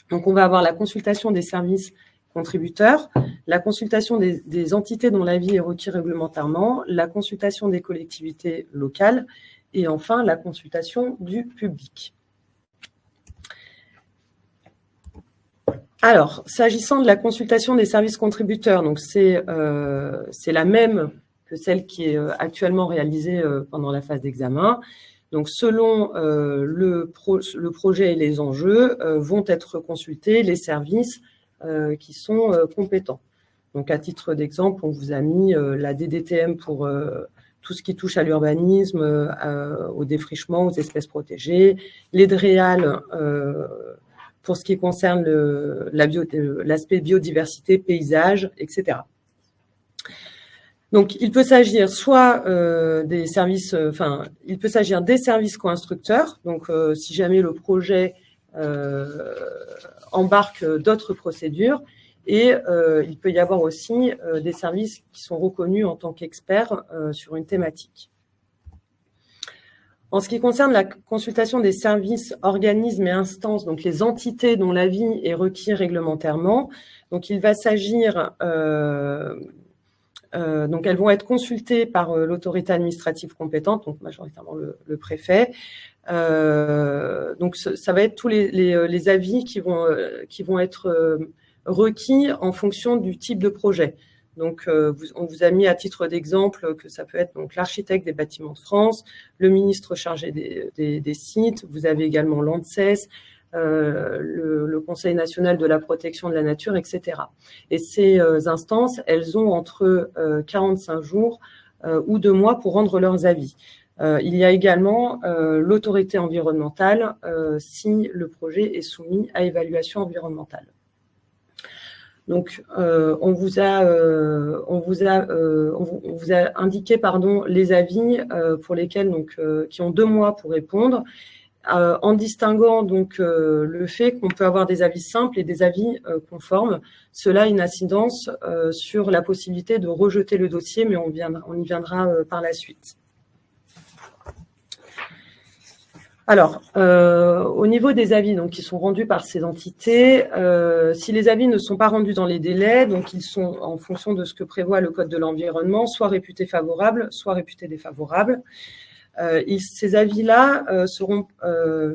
Donc, on va avoir la consultation des services contributeurs, la consultation des entités dont l'avis est requis réglementairement, la consultation des collectivités locales et enfin la consultation du public. Alors, s'agissant de la consultation des services contributeurs, donc c'est la même que celle qui est actuellement réalisée pendant la phase d'examen. Donc, selon le projet et les enjeux, vont être consultés les services qui sont compétents. Donc, à titre d'exemple, on vous a mis la DDTM pour tout ce qui touche à l'urbanisme, au défrichement, aux espèces protégées, les DREAL pour ce qui concerne l'aspect biodiversité, paysage, etc. Donc, il peut s'agir soit des services, il peut s'agir des services co-instructeurs. Donc, si jamais le projet embarque d'autres procédures, et il peut y avoir aussi des services qui sont reconnus en tant qu'experts sur une thématique. En ce qui concerne la consultation des services, organismes et instances, donc les entités dont l'avis est requis réglementairement, donc il va s'agir donc, elles vont être consultées par l'autorité administrative compétente, donc majoritairement le préfet. Donc, ça va être tous les avis qui vont être requis en fonction du type de projet. Donc, on vous a mis à titre d'exemple que ça peut être donc l'architecte des bâtiments de France, le ministre chargé des sites. Vous avez également l'ANSES, le Conseil national de la protection de la nature, etc. Et ces instances, elles ont entre 45 jours ou 2 mois pour rendre leurs avis. Il y a également l'autorité environnementale si le projet est soumis à évaluation environnementale. Donc, on vous a indiqué les avis pour lesquels qui ont 2 mois pour répondre. En distinguant donc le fait qu'on peut avoir des avis simples et des avis conformes. Cela a une incidence sur la possibilité de rejeter le dossier, mais on y viendra par la suite. Alors, au niveau des avis donc, qui sont rendus par ces entités, si les avis ne sont pas rendus dans les délais, donc ils sont en fonction de ce que prévoit le Code de l'environnement, soit réputés favorables, soit réputés défavorables. Ces avis-là seront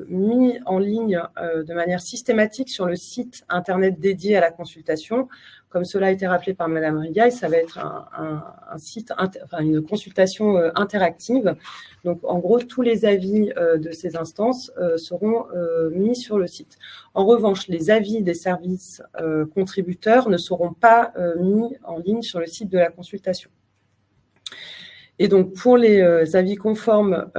mis en ligne de manière systématique sur le site Internet dédié à la consultation. Comme cela a été rappelé par Madame Rigail, ça va être une consultation interactive. Donc, en gros, tous les avis de ces instances seront mis sur le site. En revanche, les avis des services contributeurs ne seront pas mis en ligne sur le site de la consultation. Et donc, pour les avis conformes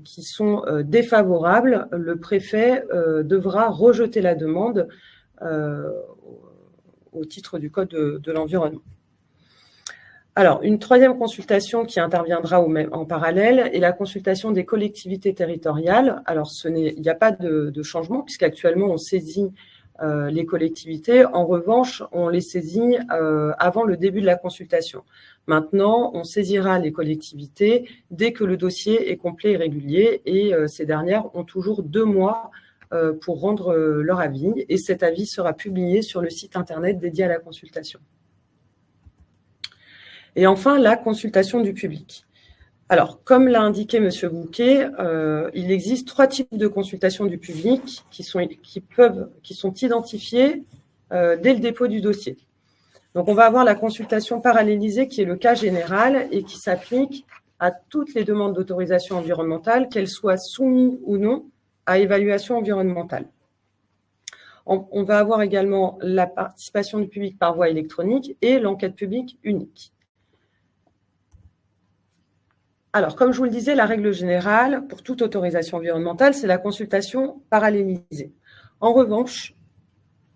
qui sont défavorables, le préfet devra rejeter la demande au titre du Code de l'environnement. Alors, une troisième consultation qui interviendra en parallèle est la consultation des collectivités territoriales. Alors, il n'y a pas de changement puisqu'actuellement, on saisit les collectivités. En revanche, on les saisit avant le début de la consultation. Maintenant, on saisira les collectivités dès que le dossier est complet et régulier et ces dernières ont toujours 2 mois pour rendre leur avis et cet avis sera publié sur le site internet dédié à la consultation. Et enfin, la consultation du public. Alors, comme l'a indiqué M. Bouquet, il existe 3 types de consultation du public qui sont identifiés dès le dépôt du dossier. Donc, on va avoir la consultation parallélisée qui est le cas général et qui s'applique à toutes les demandes d'autorisation environnementale, qu'elles soient soumises ou non à évaluation environnementale. On va avoir également la participation du public par voie électronique et l'enquête publique unique. Alors, comme je vous le disais, la règle générale pour toute autorisation environnementale, c'est la consultation parallélisée. En revanche,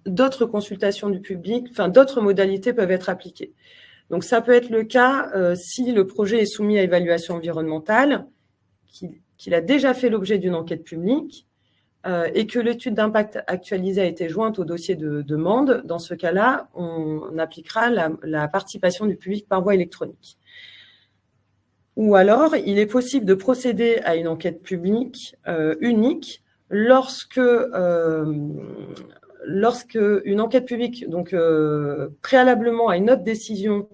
d'autres consultations du public, d'autres modalités peuvent être appliquées. Donc, ça peut être le cas si le projet est soumis à évaluation environnementale, qu'il a déjà fait l'objet d'une enquête publique et que l'étude d'impact actualisée a été jointe au dossier de demande. Dans ce cas-là, on appliquera la participation du public par voie électronique. Ou alors, il est possible de procéder à une enquête publique unique lorsque une enquête publique, donc préalablement à une autre décision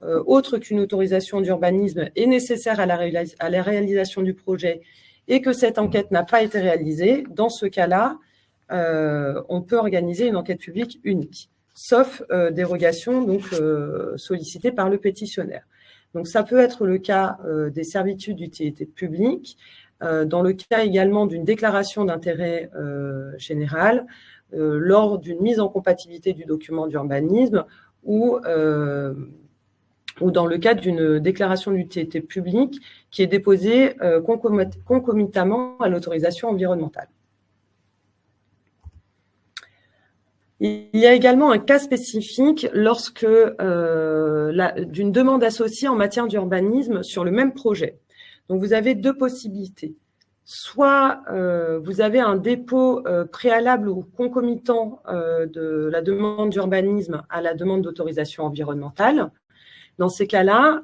autre qu'une autorisation d'urbanisme, est nécessaire à la réalisation du projet et que cette enquête n'a pas été réalisée. Dans ce cas-là, on peut organiser une enquête publique unique, sauf dérogation donc sollicitée par le pétitionnaire. Donc, ça peut être le cas des servitudes d'utilité publique, dans le cas également d'une déclaration d'intérêt général, lors d'une mise en compatibilité du document d'urbanisme ou dans le cas d'une déclaration d'utilité publique qui est déposée concomitamment à l'autorisation environnementale. Il y a également un cas spécifique lorsque d'une demande associée en matière d'urbanisme sur le même projet. Donc, vous avez 2 possibilités. Soit vous avez un dépôt préalable ou concomitant de la demande d'urbanisme à la demande d'autorisation environnementale. Dans ces cas-là,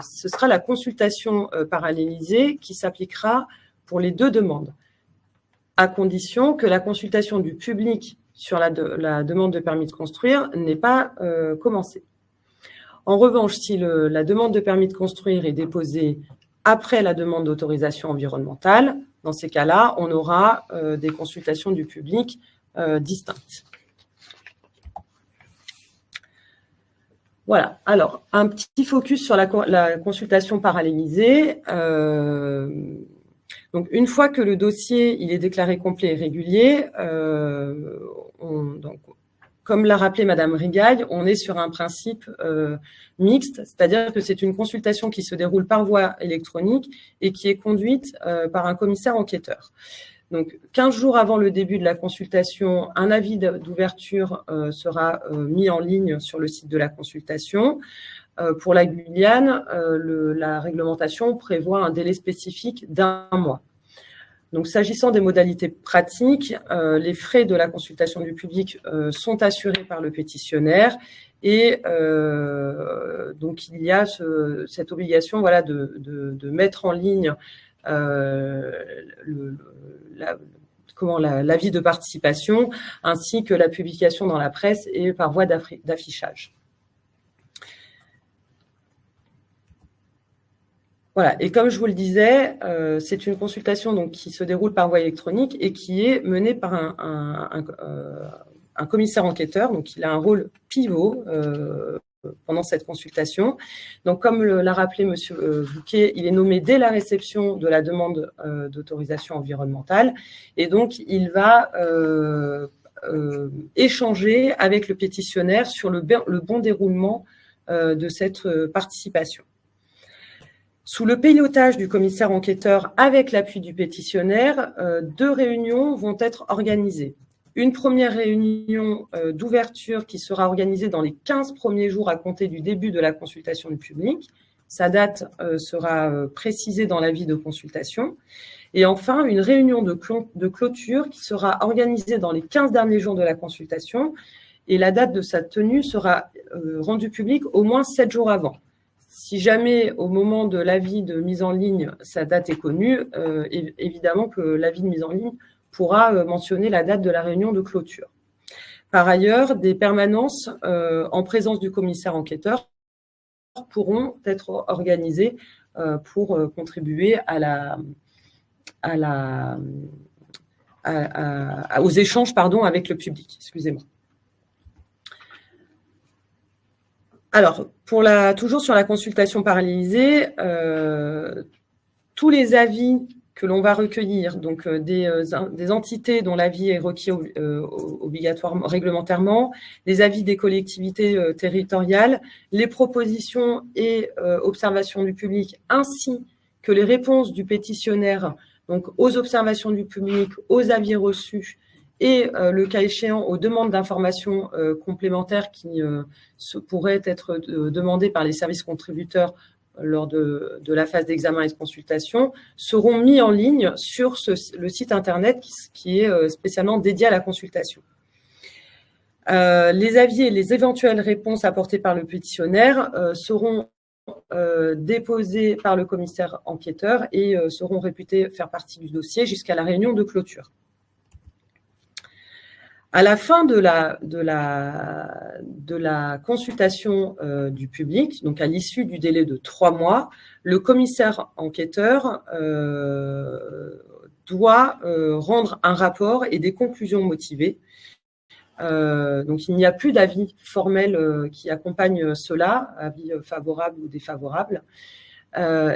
ce sera la consultation parallélisée qui s'appliquera pour les 2 demandes, à condition que la consultation du public sur la demande de permis de construire n'est pas commencée. En revanche, si la demande de permis de construire est déposée après la demande d'autorisation environnementale, dans ces cas-là, on aura des consultations du public distinctes. Voilà. Alors, un petit focus sur la consultation parallélisée. Donc, une fois que le dossier il est déclaré complet et régulier, donc, comme l'a rappelé Madame Rigaille, on est sur un principe mixte, c'est-à-dire que c'est une consultation qui se déroule par voie électronique et qui est conduite par un commissaire enquêteur. Donc, 15 jours avant le début de la consultation, un avis d'ouverture sera mis en ligne sur le site de la consultation. Pour la Guyane, la réglementation prévoit un délai spécifique d'1 mois. Donc, s'agissant des modalités pratiques, les frais de la consultation du public sont assurés par le pétitionnaire et donc il y a cette obligation de mettre en ligne l'avis de participation ainsi que la publication dans la presse et par voie d'affichage. Voilà, et comme je vous le disais, c'est une consultation donc, qui se déroule par voie électronique et qui est menée par un commissaire enquêteur, donc il a un rôle pivot pendant cette consultation. Donc, comme l'a rappelé M. Bouquet, il est nommé dès la réception de la demande d'autorisation environnementale et donc il va échanger avec le pétitionnaire sur le bon déroulement de cette participation. Sous le pilotage du commissaire enquêteur avec l'appui du pétitionnaire, 2 réunions vont être organisées. Une première réunion d'ouverture qui sera organisée dans les 15 premiers jours à compter du début de la consultation du public. Sa date sera précisée dans l'avis de consultation. Et enfin, une réunion de clôture qui sera organisée dans les 15 derniers jours de la consultation. Et la date de sa tenue sera rendue publique au moins 7 jours avant. Si jamais, au moment de l'avis de mise en ligne, sa date est connue, évidemment que l'avis de mise en ligne pourra mentionner la date de la réunion de clôture. Par ailleurs, des permanences en présence du commissaire enquêteur pourront être organisées pour contribuer aux échanges avec le public. Excusez-moi. Alors, toujours sur la consultation parallélisée, tous les avis que l'on va recueillir, donc des entités dont l'avis est requis obligatoirement, réglementairement, les avis des collectivités territoriales, les propositions et observations du public, ainsi que les réponses du pétitionnaire, donc aux observations du public, aux avis reçus, et le cas échéant aux demandes d'informations complémentaires qui pourraient être demandées par les services contributeurs lors de la phase d'examen et de consultation, seront mis en ligne sur le site internet qui est spécialement dédié à la consultation. Les avis et les éventuelles réponses apportées par le pétitionnaire seront déposés par le commissaire enquêteur et seront réputés faire partie du dossier jusqu'à la réunion de clôture. À la fin de la consultation du public, donc à l'issue du délai de 3 mois, le commissaire enquêteur doit rendre un rapport et des conclusions motivées. Donc, il n'y a plus d'avis formel qui accompagne cela, avis favorable ou défavorable.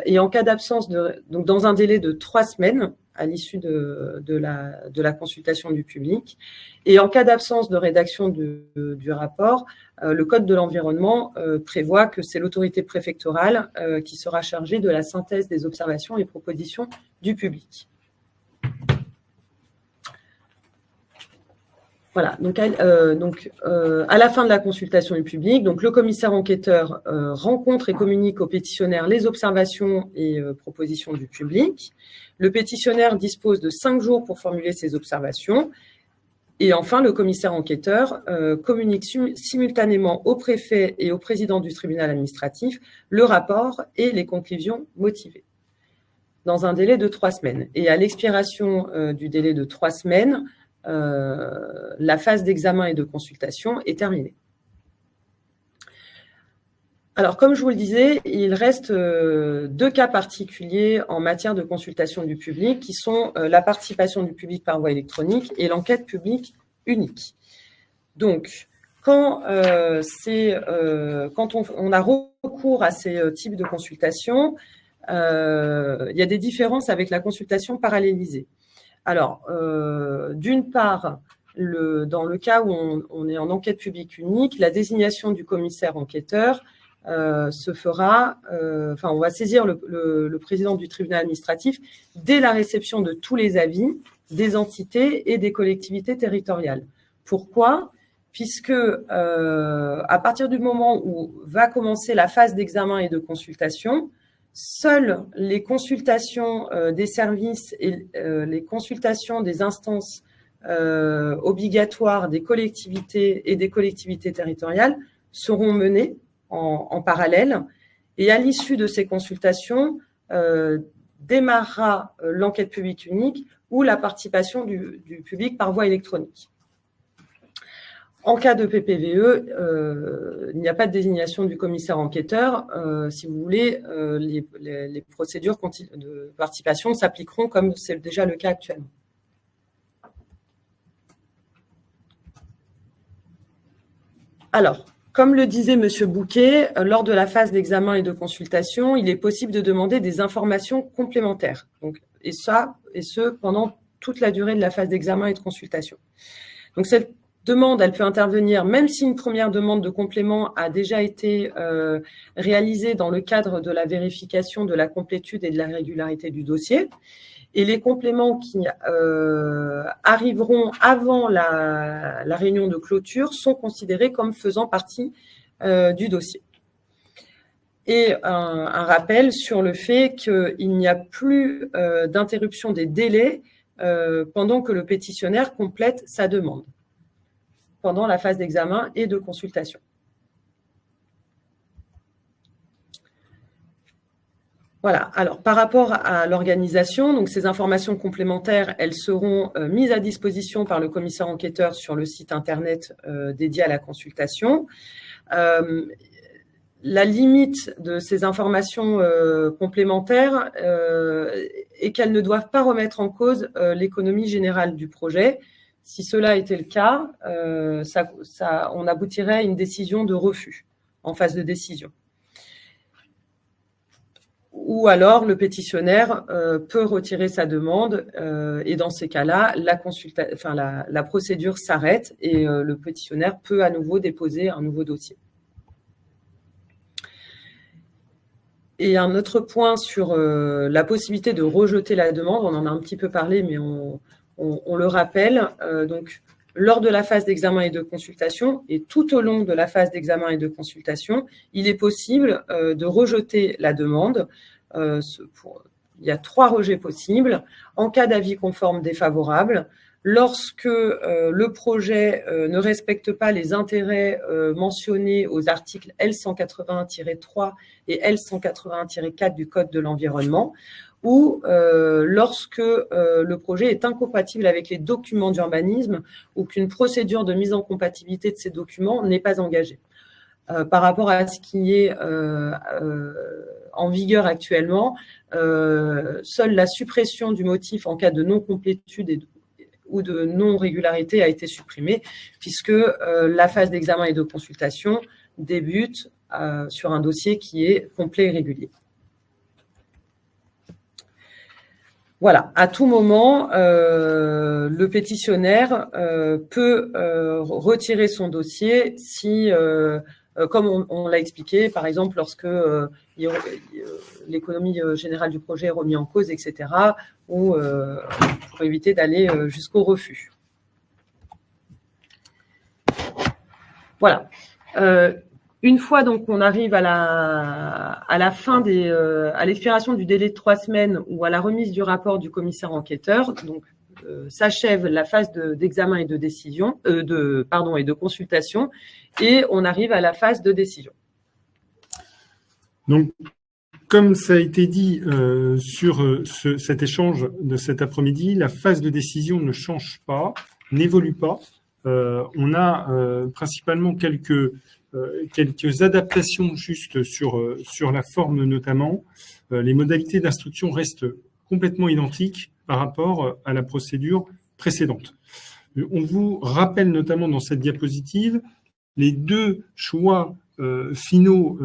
Et en cas d'absence, donc dans un délai de 3 semaines, à l'issue de la consultation du public. Et en cas d'absence de rédaction du rapport, le Code de l'environnement prévoit que c'est l'autorité préfectorale qui sera chargée de la synthèse des observations et propositions du public. Voilà, donc à la fin de la consultation du public, donc le commissaire enquêteur rencontre et communique au pétitionnaire les observations et propositions du public. Le pétitionnaire dispose de 5 jours pour formuler ses observations. Et enfin, le commissaire enquêteur communique simultanément au préfet et au président du tribunal administratif le rapport et les conclusions motivées dans un délai de 3 semaines. Et à l'expiration du délai de 3 semaines, la phase d'examen et de consultation est terminée. Alors, comme je vous le disais, il reste 2 cas particuliers en matière de consultation du public qui sont la participation du public par voie électronique et l'enquête publique unique. Donc, quand on a recours à ces types de consultations, il y a des différences avec la consultation parallélisée. Alors, d'une part, dans le cas où on est en enquête publique unique, la désignation du commissaire enquêteur se fera, on va saisir le président du tribunal administratif dès la réception de tous les avis des entités et des collectivités territoriales. Pourquoi ? Puisque à partir du moment où va commencer la phase d'examen et de consultation, seules les consultations des services et les consultations des instances obligatoires des collectivités et des collectivités territoriales seront menées en parallèle. Et à l'issue de ces consultations, démarrera l'enquête publique unique ou la participation du public par voie électronique. En cas de PPVE, il n'y a pas de désignation du commissaire enquêteur. Si vous voulez, les procédures de participation s'appliqueront comme c'est déjà le cas actuellement. Alors, comme le disait M. Bouquet, lors de la phase d'examen et de consultation, il est possible de demander des informations complémentaires. Donc, et ce, pendant toute la durée de la phase d'examen et de consultation. Donc, demande, elle peut intervenir même si une première demande de complément a déjà été réalisée dans le cadre de la vérification de la complétude et de la régularité du dossier. Et les compléments qui arriveront avant la réunion de clôture sont considérés comme faisant partie du dossier. Et un rappel sur le fait qu'il n'y a plus d'interruption des délais pendant que le pétitionnaire complète sa demande, pendant la phase d'examen et de consultation. Voilà. Alors, par rapport à l'organisation, donc ces informations complémentaires, elles seront mises à disposition par le commissaire enquêteur sur le site internet dédié à la consultation. La limite de ces informations complémentaires est qu'elles ne doivent pas remettre en cause l'économie générale du projet. Si cela était le cas, on aboutirait à une décision de refus en phase de décision. Ou alors, le pétitionnaire peut retirer sa demande et dans ces cas-là, la procédure s'arrête et le pétitionnaire peut à nouveau déposer un nouveau dossier. Et un autre point sur la possibilité de rejeter la demande, on en a un petit peu parlé, mais on le rappelle. Donc, lors de la phase d'examen et de consultation, et tout au long de la phase d'examen et de consultation, il est possible de rejeter la demande. Il y a 3 rejets possibles. En cas d'avis conforme défavorable, lorsque le projet ne respecte pas les intérêts mentionnés aux articles L181-3 et L181-4 du Code de l'environnement, ou lorsque le projet est incompatible avec les documents d'urbanisme ou qu'une procédure de mise en compatibilité de ces documents n'est pas engagée. Par rapport à ce qui est en vigueur actuellement, seule la suppression du motif en cas de non-complétude ou de non-régularité a été supprimée, puisque la phase d'examen et de consultation débute sur un dossier qui est complet et régulier. Voilà, à tout moment, le pétitionnaire peut retirer son dossier si, comme on l'a expliqué, par exemple, lorsque l'économie générale du projet est remise en cause, etc., ou pour éviter d'aller jusqu'au refus. Voilà. Une fois donc on arrive à la fin à l'expiration du délai de 3 semaines ou à la remise du rapport du commissaire enquêteur, donc s'achève la phase d'examen et de décision, et de consultation, et on arrive à la phase de décision. Donc, comme ça a été dit sur cet échange de cet après-midi, la phase de décision ne change pas, n'évolue pas. On a principalement quelques adaptations juste sur la forme notamment. Les modalités d'instruction restent complètement identiques par rapport à la procédure précédente. On vous rappelle notamment dans cette diapositive les 2 choix finaux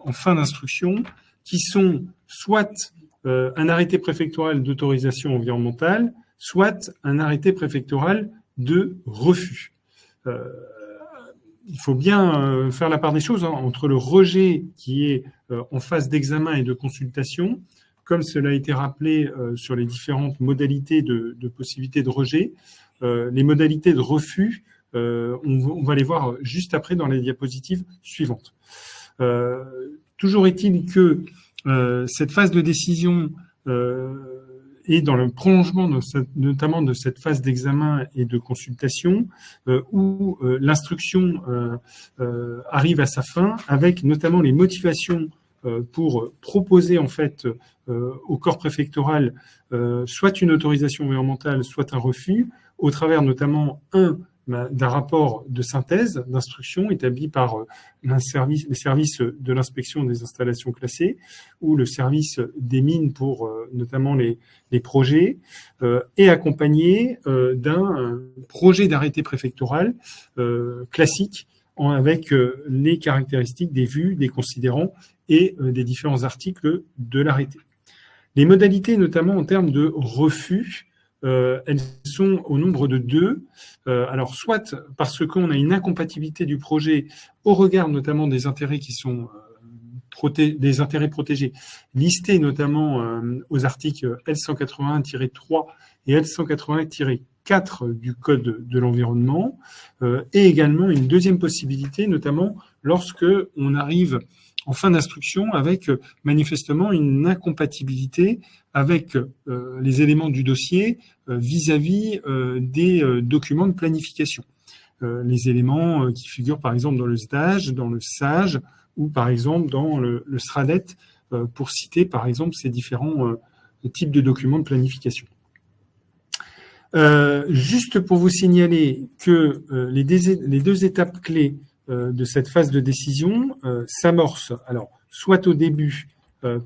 en fin d'instruction qui sont soit un arrêté préfectoral d'autorisation environnementale, soit un arrêté préfectoral de refus. Il faut bien faire la part des choses entre le rejet qui est en phase d'examen et de consultation, comme cela a été rappelé sur les différentes modalités de possibilité de rejet. Les modalités de refus, on va les voir juste après dans les diapositives suivantes. Toujours est-il que cette phase de décision et dans le prolongement notamment de cette phase d'examen et de consultation où l'instruction arrive à sa fin avec notamment les motivations pour proposer en fait au corps préfectoral soit une autorisation environnementale, soit un refus, au travers notamment d'un rapport de synthèse d'instruction établi par les services de l'inspection des installations classées ou le service des mines pour notamment les projets et accompagné d'un projet d'arrêté préfectoral classique avec les caractéristiques des vues, des considérants et des différents articles de l'arrêté. Les modalités, notamment en termes de refus, elles sont au nombre de 2. Alors, soit parce qu'on a une incompatibilité du projet au regard notamment des intérêts qui sont des intérêts protégés, listés notamment aux articles L181-3 et L181-4 du Code de l'environnement, et également une deuxième possibilité, notamment lorsque on arrive en fin d'instruction avec manifestement une incompatibilité avec les éléments du dossier vis-à-vis des documents de planification. Les éléments qui figurent par exemple dans le SDAGE, dans le SAGE ou par exemple dans le SRADET, pour citer par exemple ces différents types de documents de planification. Juste pour vous signaler que les 2 étapes clés de cette phase de décision s'amorcent, alors soit au début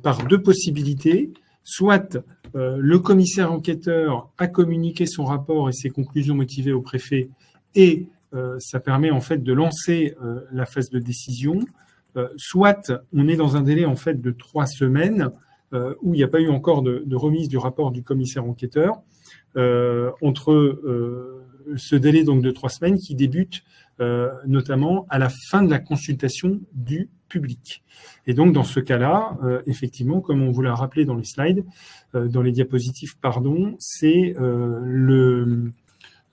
par 2 possibilités, soit le commissaire enquêteur a communiqué son rapport et ses conclusions motivées au préfet et ça permet en fait de lancer la phase de décision, soit on est dans un délai en fait de 3 semaines où il n'y a pas eu encore de remise du rapport du commissaire enquêteur, entre ce délai donc de 3 semaines qui débute notamment à la fin de la consultation du public. Et donc dans ce cas-là, effectivement, comme on vous l'a rappelé dans les slides, dans les diapositives, pardon, c'est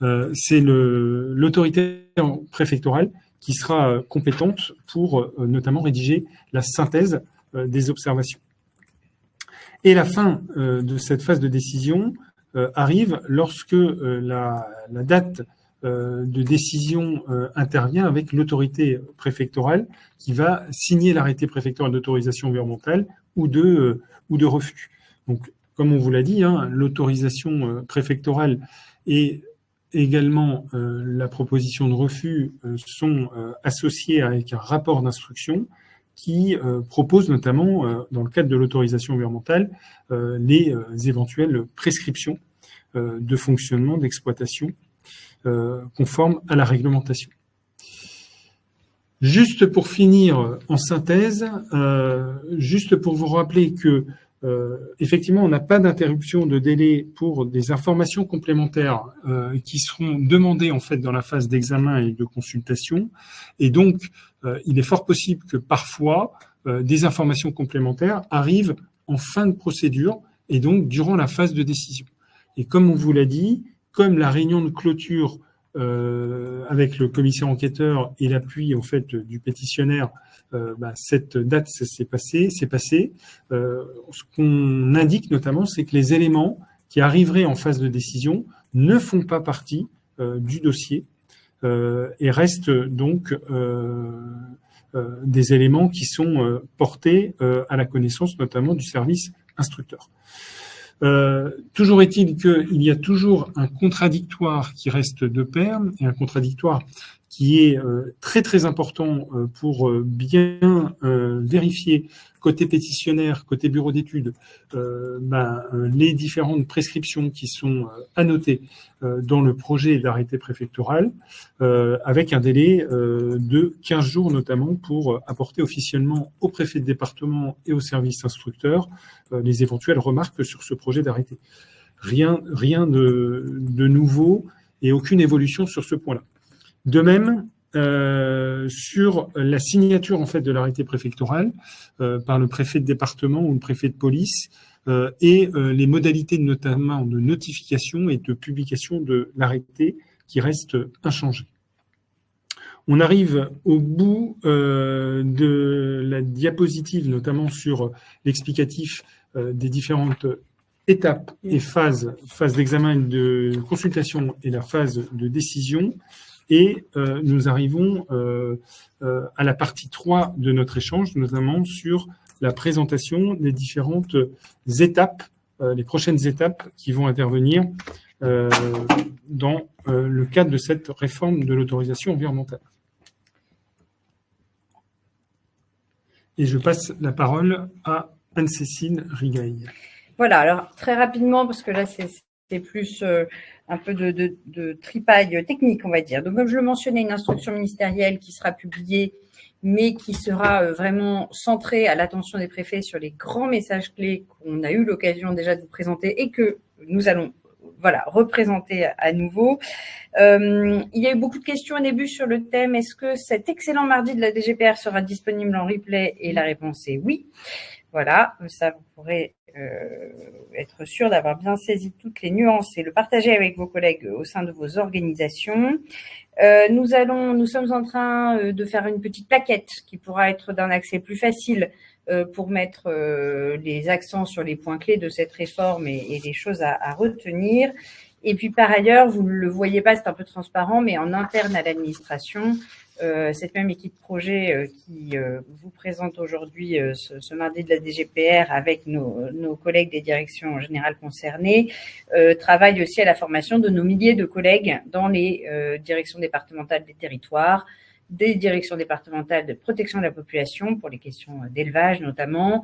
l'autorité préfectorale qui sera compétente pour notamment rédiger la synthèse des observations. Et la fin de cette phase de décision arrive lorsque la date de décision intervient avec l'autorité préfectorale qui va signer l'arrêté préfectoral d'autorisation environnementale ou de refus. Donc, comme on vous l'a dit, hein, l'autorisation préfectorale et également la proposition de refus sont associées avec un rapport d'instruction qui propose notamment, dans le cadre de l'autorisation environnementale, les éventuelles prescriptions de fonctionnement, d'exploitation conformes à la réglementation. Juste pour finir en synthèse, juste pour vous rappeler que effectivement, on n'a pas d'interruption de délai pour des informations complémentaires qui seront demandées en fait dans la phase d'examen et de consultation. Et donc, il est fort possible que parfois, des informations complémentaires arrivent en fin de procédure et donc durant la phase de décision. Et comme on vous l'a dit, comme la réunion de clôture avec le commissaire enquêteur et l'appui en fait du pétitionnaire, cette date c'est passé. Ce qu'on indique notamment, c'est que les éléments qui arriveraient en phase de décision ne font pas partie du dossier et restent donc des éléments qui sont portés à la connaissance notamment du service instructeur. Toujours est-il qu'il y a toujours un contradictoire qui reste de pair, et un contradictoire qui est très très important pour bien vérifier côté pétitionnaire, côté bureau d'études, les différentes prescriptions qui sont annotées dans le projet d'arrêté préfectoral, avec un délai de 15 jours notamment pour apporter officiellement au préfet de département et au service instructeur les éventuelles remarques sur ce projet d'arrêté. Rien de nouveau et aucune évolution sur ce point-là. De même, sur la signature en fait de l'arrêté préfectoral par le préfet de département ou le préfet de police et les modalités notamment de notification et de publication de l'arrêté qui restent inchangées. On arrive au bout de la diapositive, notamment sur l'explicatif des différentes étapes et phases d'examen et de consultation et la phase de décision. Et nous arrivons à la partie 3 de notre échange, notamment sur la présentation des différentes étapes, les prochaines étapes qui vont intervenir dans le cadre de cette réforme de l'autorisation environnementale. Et je passe la parole à Anne-Cécile Rigaille. Voilà, alors très rapidement, parce que là, c'est plus un peu de tripaille technique, on va dire. Donc, comme je le mentionnais, une instruction ministérielle qui sera publiée, mais qui sera vraiment centrée à l'attention des préfets sur les grands messages clés qu'on a eu l'occasion déjà de vous présenter et que nous allons voilà, représenter à nouveau. Il y a eu beaucoup de questions au début sur le thème « Est-ce que cet excellent mardi de la DGPR sera disponible en replay ?» Et la réponse est oui. Voilà, ça vous pourrez être sûr d'avoir bien saisi toutes les nuances et le partager avec vos collègues au sein de vos organisations. Nous sommes en train de faire une petite plaquette qui pourra être d'un accès plus facile pour mettre les accents sur les points clés de cette réforme et les choses à retenir. Et puis par ailleurs, vous ne le voyez pas, c'est un peu transparent, mais en interne à l'administration, cette même équipe projet qui vous présente aujourd'hui ce mardi de la DGPR avec nos collègues des directions générales concernées travaille aussi à la formation de nos milliers de collègues dans les directions départementales des territoires, des directions départementales de protection de la population pour les questions d'élevage notamment,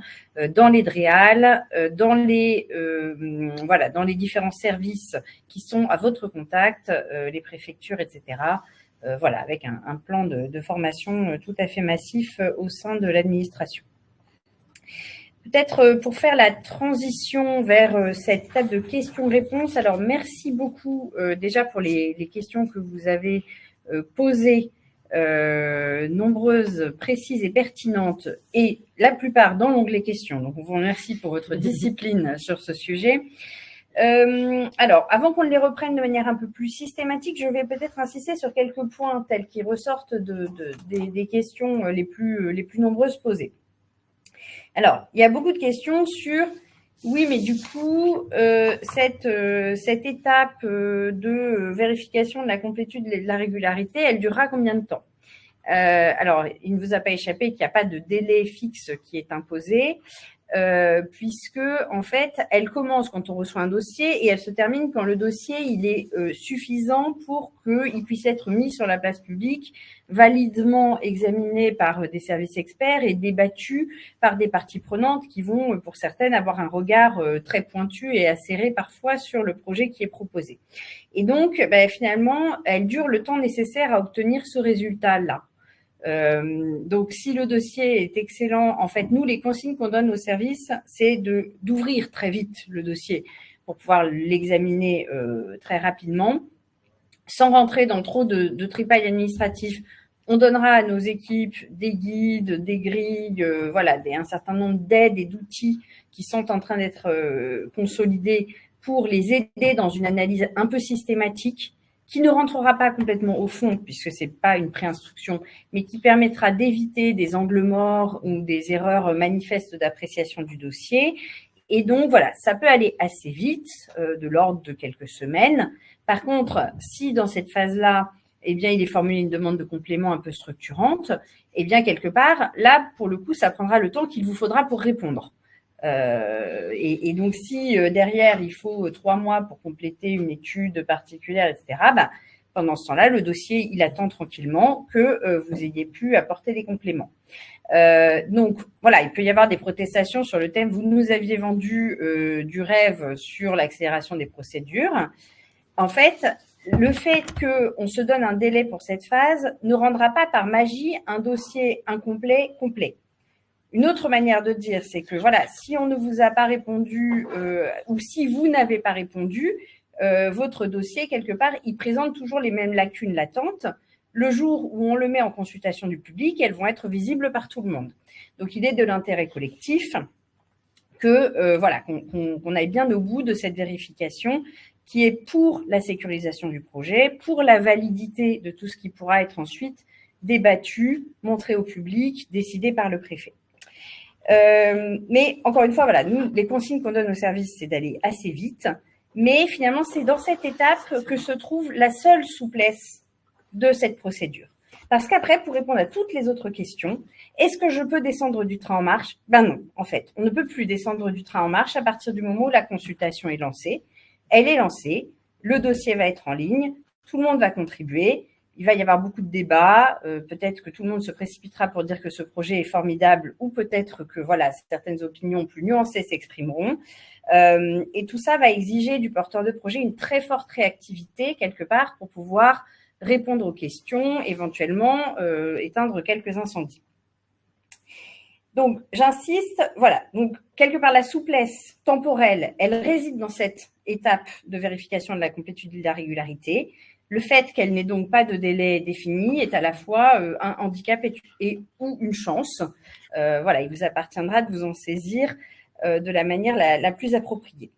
dans les DREAL, dans les différents services qui sont à votre contact, les préfectures, etc. Voilà, avec un plan de formation tout à fait massif au sein de l'administration. Peut-être pour faire la transition vers cette étape de questions-réponses, alors merci beaucoup déjà pour les questions que vous avez posées, nombreuses, précises et pertinentes, et la plupart dans l'onglet questions. Donc, on vous remercie pour votre discipline sur ce sujet. Alors, avant qu'on les reprenne de manière un peu plus systématique, je vais peut-être insister sur quelques points tels qu'ils ressortent des questions les plus nombreuses posées. Alors, il y a beaucoup de questions sur oui, mais du coup, cette étape de vérification de la complétude et de la régularité, elle durera combien de temps? Alors, il ne vous a pas échappé qu'il n'y a pas de délai fixe qui est imposé, puisque en fait, elle commence quand on reçoit un dossier et elle se termine quand le dossier il est suffisant pour qu'il puisse être mis sur la place publique, validement examiné par des services experts et débattu par des parties prenantes qui vont, pour certaines, avoir un regard très pointu et acéré parfois sur le projet qui est proposé. Et donc, finalement, elle dure le temps nécessaire à obtenir ce résultat-là. Donc, si le dossier est excellent, en fait, nous, les consignes qu'on donne aux services, c'est d'ouvrir très vite le dossier pour pouvoir l'examiner très rapidement. Sans rentrer dans trop de tripailles administratifs, on donnera à nos équipes des guides, des grilles, un certain nombre d'aides et d'outils qui sont en train d'être consolidés pour les aider dans une analyse un peu systématique qui ne rentrera pas complètement au fond, puisque c'est pas une préinstruction, mais qui permettra d'éviter des angles morts ou des erreurs manifestes d'appréciation du dossier. Et donc, voilà, ça peut aller assez vite, de l'ordre de quelques semaines. Par contre, si dans cette phase-là, il est formulé une demande de complément un peu structurante, quelque part, là, pour le coup, ça prendra le temps qu'il vous faudra pour répondre. Et donc, si derrière, il faut 3 mois pour compléter une étude particulière, etc., pendant ce temps-là, le dossier, il attend tranquillement que vous ayez pu apporter des compléments. Donc, voilà, il peut y avoir des protestations sur le thème « Vous nous aviez vendu du rêve sur l'accélération des procédures ». En fait, le fait qu'on se donne un délai pour cette phase ne rendra pas par magie un dossier incomplet complet. Une autre manière de dire, c'est que voilà, si on ne vous a pas répondu ou si vous n'avez pas répondu, votre dossier, quelque part, il présente toujours les mêmes lacunes latentes. Le jour où on le met en consultation du public, elles vont être visibles par tout le monde. Donc, il est de l'intérêt collectif qu'on aille bien au bout de cette vérification qui est pour la sécurisation du projet, pour la validité de tout ce qui pourra être ensuite débattu, montré au public, décidé par le préfet. Mais encore une fois, voilà, nous, les consignes qu'on donne aux services, c'est d'aller assez vite. Mais finalement, c'est dans cette étape que se trouve la seule souplesse de cette procédure. Parce qu'après, pour répondre à toutes les autres questions, est-ce que je peux descendre du train en marche? Non, en fait, on ne peut plus descendre du train en marche à partir du moment où la consultation est lancée. Elle est lancée, le dossier va être en ligne, tout le monde va contribuer. Il va y avoir beaucoup de débats, peut-être que tout le monde se précipitera pour dire que ce projet est formidable ou peut-être que certaines opinions plus nuancées s'exprimeront. Et tout ça va exiger du porteur de projet une très forte réactivité quelque part pour pouvoir répondre aux questions, éventuellement éteindre quelques incendies. Donc, j'insiste, voilà. Donc, quelque part, la souplesse temporelle, elle réside dans cette étape de vérification de la complétude de la régularité. Le fait qu'elle n'ait donc pas de délai défini est à la fois un handicap ou une chance. Voilà, il vous appartiendra de vous en saisir de la manière la plus appropriée.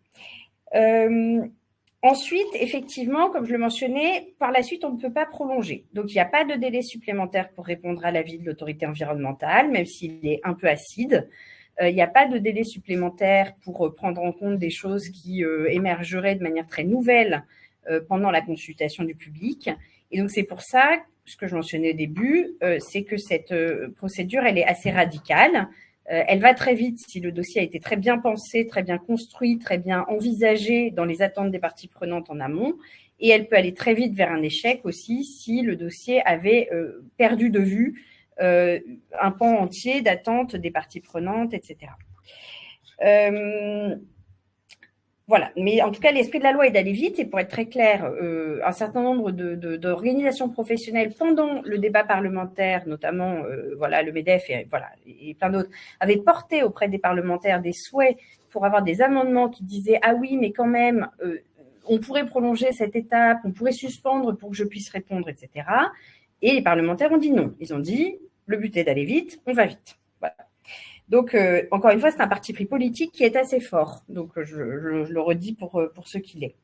Ensuite, effectivement, comme je le mentionnais, par la suite, on ne peut pas prolonger. Donc, il n'y a pas de délai supplémentaire pour répondre à l'avis de l'autorité environnementale, même s'il est un peu acide. Il n'y a pas de délai supplémentaire pour prendre en compte des choses qui émergeraient de manière très nouvelle pendant la consultation du public. Et donc, c'est pour ça, ce que je mentionnais au début, c'est que cette procédure, elle est assez radicale. Elle va très vite si le dossier a été très bien pensé, très bien construit, très bien envisagé dans les attentes des parties prenantes en amont. Et elle peut aller très vite vers un échec aussi si le dossier avait perdu de vue un pan entier d'attente des parties prenantes, etc. Voilà, mais en tout cas, l'esprit de la loi est d'aller vite et pour être très clair, un certain nombre d'organisations professionnelles pendant le débat parlementaire, notamment voilà, le MEDEF et plein d'autres, avaient porté auprès des parlementaires des souhaits pour avoir des amendements qui disaient « Ah oui, mais quand même, on pourrait prolonger cette étape, on pourrait suspendre pour que je puisse répondre, etc. » Et les parlementaires ont dit non. Ils ont dit « Le but est d'aller vite, on va vite. » Voilà. Donc, encore une fois, c'est un parti pris politique qui est assez fort. Donc, je le redis pour ce qu'il est.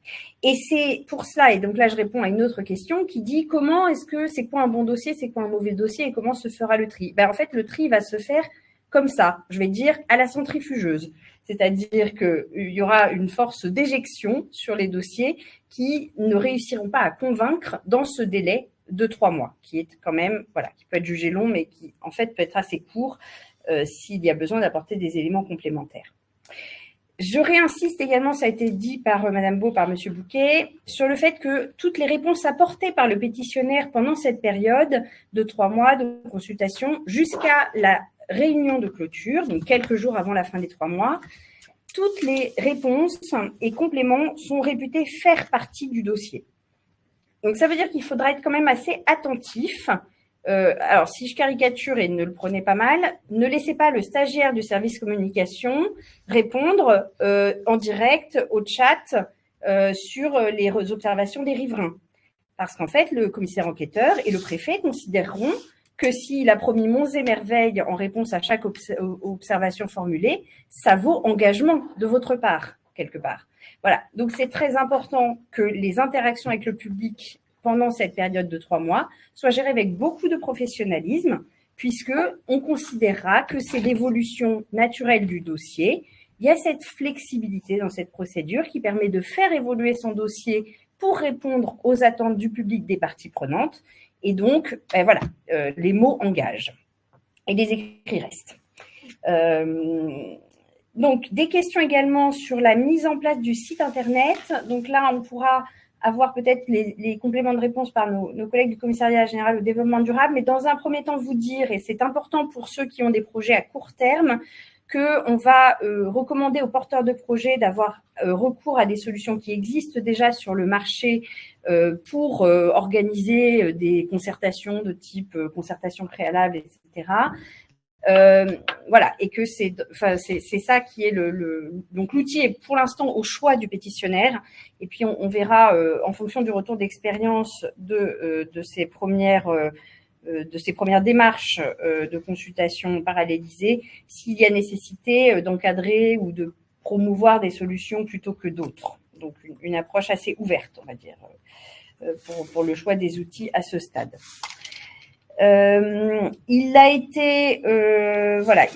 Et c'est pour cela, et donc là, je réponds à une autre question qui dit comment est-ce que c'est quoi un bon dossier, c'est quoi un mauvais dossier et comment se fera le tri? En fait, le tri va se faire comme ça, je vais dire à la centrifugeuse. C'est-à-dire qu'il y aura une force d'éjection sur les dossiers qui ne réussiront pas à convaincre dans ce délai de 3 mois, qui est quand même, voilà, qui peut être jugé long, mais qui, en fait, peut être assez court s'il y a besoin d'apporter des éléments complémentaires. Je réinsiste également, ça a été dit par Madame Beau, par Monsieur Bouquet, sur le fait que toutes les réponses apportées par le pétitionnaire pendant cette période de 3 mois de consultation jusqu'à la réunion de clôture, donc quelques jours avant la fin des 3 mois, toutes les réponses et compléments sont réputés faire partie du dossier. Donc, ça veut dire qu'il faudra être quand même assez attentif. Alors, si je caricature et ne le prenez pas mal, ne laissez pas le stagiaire du service communication répondre en direct au chat sur les observations des riverains. Parce qu'en fait, le commissaire enquêteur et le préfet considéreront que s'il a promis monts et merveilles en réponse à chaque observation formulée, ça vaut engagement de votre part, quelque part. Voilà, donc c'est très important que les interactions avec le public pendant cette période de 3 mois soient gérées avec beaucoup de professionnalisme, puisqu'on considérera que c'est l'évolution naturelle du dossier. Il y a cette flexibilité dans cette procédure qui permet de faire évoluer son dossier pour répondre aux attentes du public des parties prenantes. Et donc, voilà, les mots engagent et les écrits restent. Donc, des questions également sur la mise en place du site Internet. Donc là, on pourra avoir peut-être les compléments de réponse par nos collègues du Commissariat général au développement durable, mais dans un premier temps, vous dire, et c'est important pour ceux qui ont des projets à court terme, qu'on va recommander aux porteurs de projets d'avoir recours à des solutions qui existent déjà sur le marché pour organiser des concertations de type concertation préalable, etc. Voilà, et que c'est ça qui est donc l'outil est pour l'instant au choix du pétitionnaire, et puis on verra en fonction du retour d'expérience de ces premières démarches de consultation parallélisée, s'il y a nécessité d'encadrer ou de promouvoir des solutions plutôt que d'autres. Donc une approche assez ouverte, on va dire, pour le choix des outils à ce stade. Il a été voilà,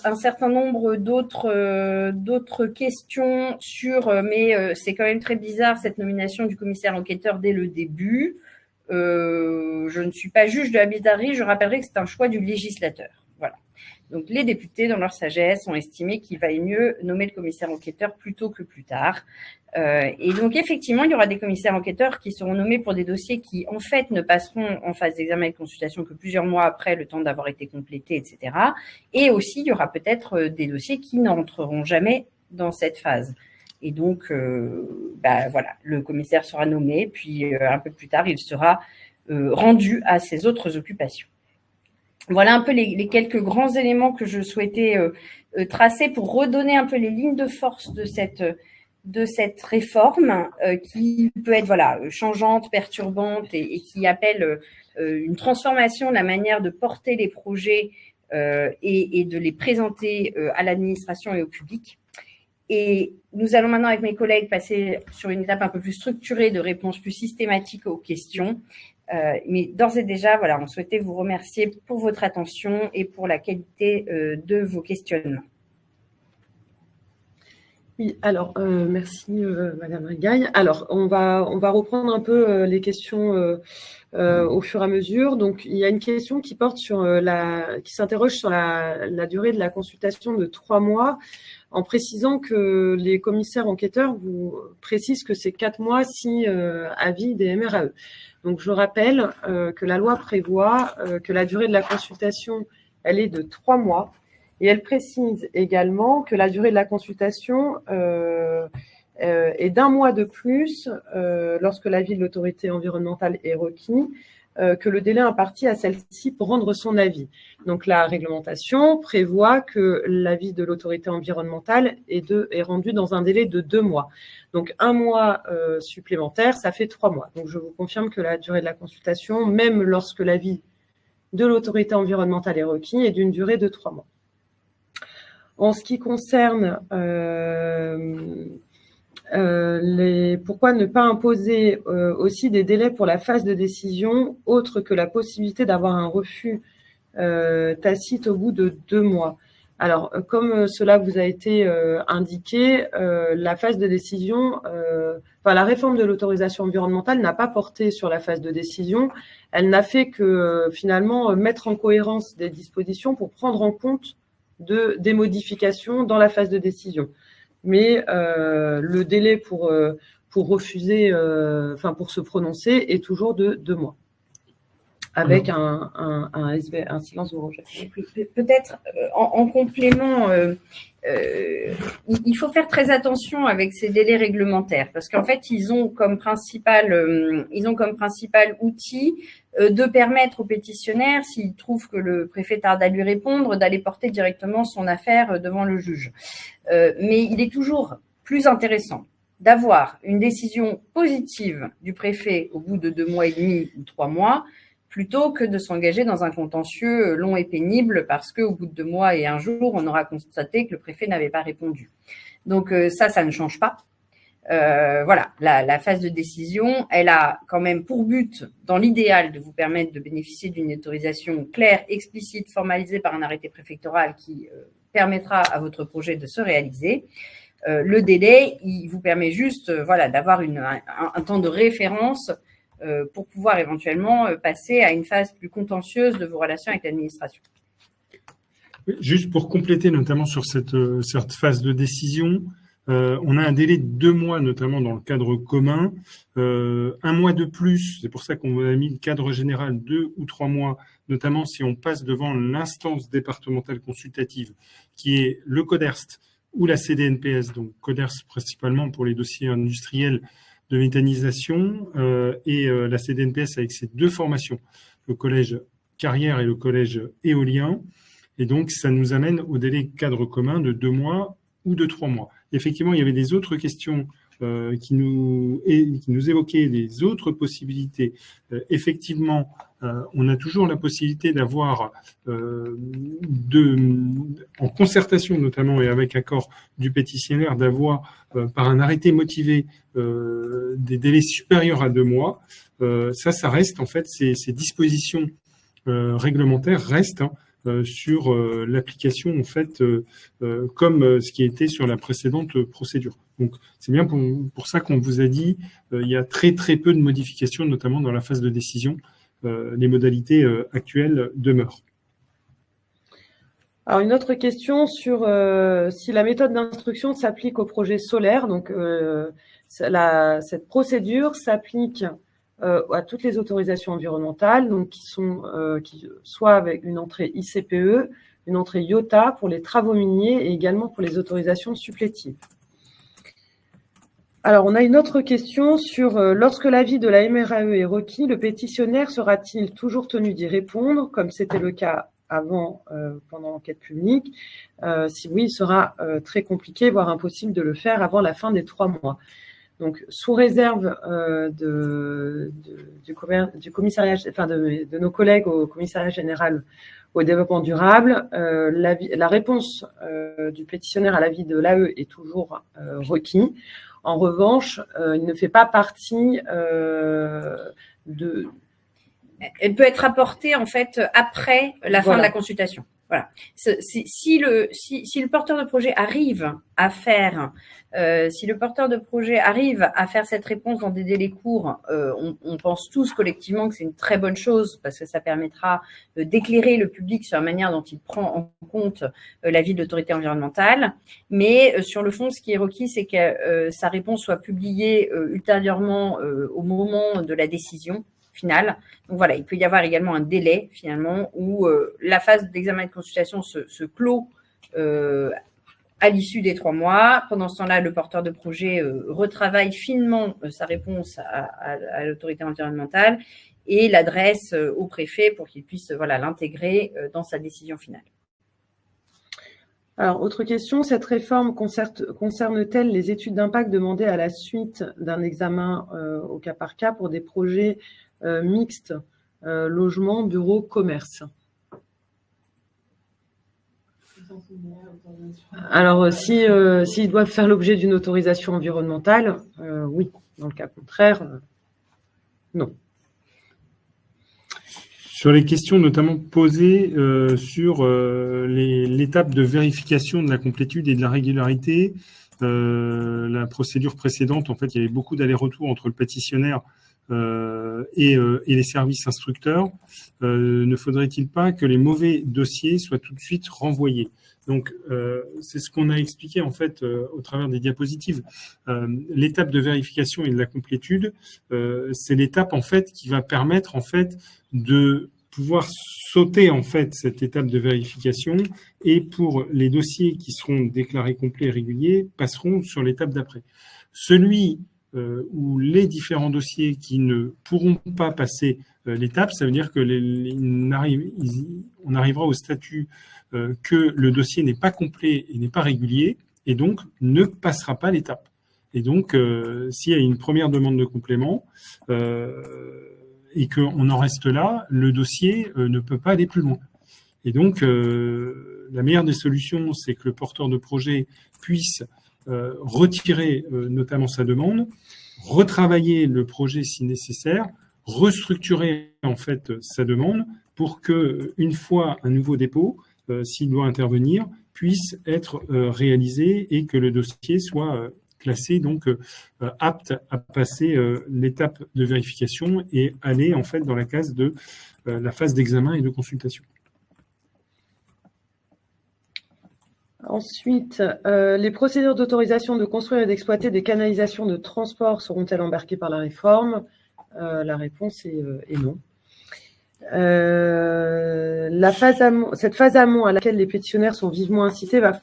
un certain nombre d'autres questions sur mais c'est quand même très bizarre cette nomination du commissaire enquêteur dès le début. Je ne suis pas juge de la bizarrerie, je rappellerai que c'est un choix du législateur. Voilà. Donc les députés, dans leur sagesse, ont estimé qu'il valait mieux nommer le commissaire enquêteur plus tôt que plus tard. Et donc effectivement, il y aura des commissaires enquêteurs qui seront nommés pour des dossiers qui, en fait, ne passeront en phase d'examen et de consultation que plusieurs mois après le temps d'avoir été complétés, etc. Et aussi, il y aura peut-être des dossiers qui n'entreront jamais dans cette phase. Et donc, voilà, le commissaire sera nommé, puis un peu plus tard, il sera rendu à ses autres occupations. Voilà un peu les quelques grands éléments que je souhaitais tracer pour redonner un peu les lignes de force de cette réforme qui peut être changeante, perturbante et qui appelle une transformation de la manière de porter les projets et de les présenter à l'administration et au public. Et nous allons maintenant, avec mes collègues, passer sur une étape un peu plus structurée de réponse plus systématique aux questions. Mais d'ores et déjà, on souhaitait vous remercier pour votre attention et pour la qualité de vos questionnements. Oui, alors merci Madame Rigaille. Alors on va reprendre un peu les questions au fur et à mesure. Donc il y a une question qui porte sur qui s'interroge sur la durée de la consultation de 3 mois, en précisant que les commissaires enquêteurs vous précisent que c'est 4 mois si avis des MRAE. Donc je rappelle que la loi prévoit que la durée de la consultation, elle est de 3 mois. Et elle précise également que la durée de la consultation est d'1 mois de plus lorsque l'avis de l'autorité environnementale est requis que le délai imparti à celle-ci pour rendre son avis. Donc la réglementation prévoit que l'avis de l'autorité environnementale est rendu dans un délai de 2 mois. Donc 1 mois supplémentaire, ça fait 3 mois. Donc je vous confirme que la durée de la consultation, même lorsque l'avis de l'autorité environnementale est requis, est d'une durée de 3 mois. En ce qui concerne pourquoi ne pas imposer aussi des délais pour la phase de décision, autre que la possibilité d'avoir un refus tacite au bout de 2 mois. Alors, comme cela vous a été indiqué, la phase de décision, la réforme de l'autorisation environnementale n'a pas porté sur la phase de décision. Elle n'a fait que finalement mettre en cohérence des dispositions pour prendre en compte des modifications dans la phase de décision. Mais le délai pour refuser, pour se prononcer est toujours de 2 mois, avec un silence ou rejet. Peut-être en complément, il faut faire très attention avec ces délais réglementaires parce qu'en fait, ils ont comme principal outil de permettre aux pétitionnaires, s'ils trouvent que le préfet tarde à lui répondre, d'aller porter directement son affaire devant le juge. Mais il est toujours plus intéressant d'avoir une décision positive du préfet au bout de 2 mois et demi ou 3 mois, plutôt que de s'engager dans un contentieux long et pénible parce qu'au bout de 2 mois et 1 jour, on aura constaté que le préfet n'avait pas répondu. Donc ça ne change pas. La phase de décision, elle a quand même pour but, dans l'idéal, de vous permettre de bénéficier d'une autorisation claire, explicite, formalisée par un arrêté préfectoral qui permettra à votre projet de se réaliser. Le délai, il vous permet juste d'avoir un temps de référence pour pouvoir éventuellement passer à une phase plus contentieuse de vos relations avec l'administration. Juste pour compléter notamment sur cette phase de décision, on a un délai de 2 mois, notamment dans le cadre commun, 1 mois de plus, c'est pour ça qu'on a mis le cadre général 2 ou 3 mois, notamment si on passe devant l'instance départementale consultative, qui est le CODERST ou la CDNPS, donc CODERST principalement pour les dossiers industriels de méthanisation et la CDNPS avec ses 2 formations, le collège carrière et le collège éolien. Et donc, ça nous amène au délai cadre commun de 2 mois ou de 3 mois. Effectivement, il y avait des autres questions qui nous évoquaient des autres possibilités. Effectivement, on a toujours la possibilité d'avoir, en concertation notamment et avec accord du pétitionnaire, d'avoir par un arrêté motivé des délais supérieurs à 2 mois. Ça reste en fait, ces dispositions réglementaires restent sur l'application en fait comme ce qui était sur la précédente procédure. Donc c'est bien pour ça qu'on vous a dit il y a très peu de modifications, notamment dans la phase de décision. Les modalités actuelles demeurent. Alors une autre question sur si la méthode d'instruction s'applique au projet solaire. Donc cette procédure s'applique à toutes les autorisations environnementales, donc qui soit avec une entrée ICPE, une entrée IOTA pour les travaux miniers et également pour les autorisations supplétives. Alors, on a une autre question sur lorsque l'avis de la MRAE est requis, le pétitionnaire sera-t-il toujours tenu d'y répondre, comme c'était le cas avant, pendant l'enquête publique. Si oui, il sera très compliqué, voire impossible de le faire avant la fin des 3 mois. Donc, sous réserve du commissariat, enfin de nos collègues au commissariat général au développement durable, la réponse du pétitionnaire à l'avis de l'AE est toujours requis. En revanche, il ne fait pas partie de... Elle peut être apportée en fait après la fin de la consultation. Voilà. Si le porteur de projet arrive à faire, cette réponse dans des délais courts, on pense tous collectivement que c'est une très bonne chose parce que ça permettra d'éclairer le public sur la manière dont il prend en compte l'avis de l'autorité environnementale. Mais sur le fond, ce qui est requis, c'est que sa réponse soit publiée ultérieurement au moment de la décision finale. Donc voilà, il peut y avoir également un délai finalement où la phase d'examen et de consultation se clôt à l'issue des 3 mois. Pendant ce temps-là, le porteur de projet retravaille finement sa réponse à l'autorité environnementale et l'adresse au préfet pour qu'il puisse l'intégrer dans sa décision finale. Alors, autre question, cette réforme concerne-t-elle les études d'impact demandées à la suite d'un examen au cas par cas pour des projets mixtes, logement, bureau, commerce? Alors, s'ils doivent faire l'objet d'une autorisation environnementale, oui. Dans le cas contraire, non. Sur les questions notamment posées sur l'étape de vérification de la complétude et de la régularité, la procédure précédente, en fait, il y avait beaucoup d'allers-retours entre le pétitionnaire et les services instructeurs. Ne faudrait-il pas que les mauvais dossiers soient tout de suite renvoyés? Donc, c'est ce qu'on a expliqué en fait au travers des diapositives. L'étape de vérification et de la complétude, c'est l'étape en fait qui va permettre en fait de pouvoir sauter en fait cette étape de vérification et pour les dossiers qui seront déclarés complets et réguliers passeront sur l'étape d'après. Celui où les différents dossiers qui ne pourront pas passer l'étape, ça veut dire que on arrivera au statut que le dossier n'est pas complet et n'est pas régulier et donc ne passera pas l'étape. Et donc, s'il y a une première demande de complément et qu'on en reste là, le dossier ne peut pas aller plus loin. Et donc, la meilleure des solutions, c'est que le porteur de projet puisse retirer notamment sa demande, retravailler le projet si nécessaire, restructurer en fait sa demande pour que, une fois un nouveau dépôt, s'il doit intervenir, puisse être réalisé et que le dossier soit classé, donc apte à passer l'étape de vérification et aller en fait dans la case de la phase d'examen et de consultation. Ensuite, les procédures d'autorisation de construire et d'exploiter des canalisations de transport seront-elles embarquées par la réforme? La réponse est non. Cette phase amont à laquelle les pétitionnaires sont vivement incités va...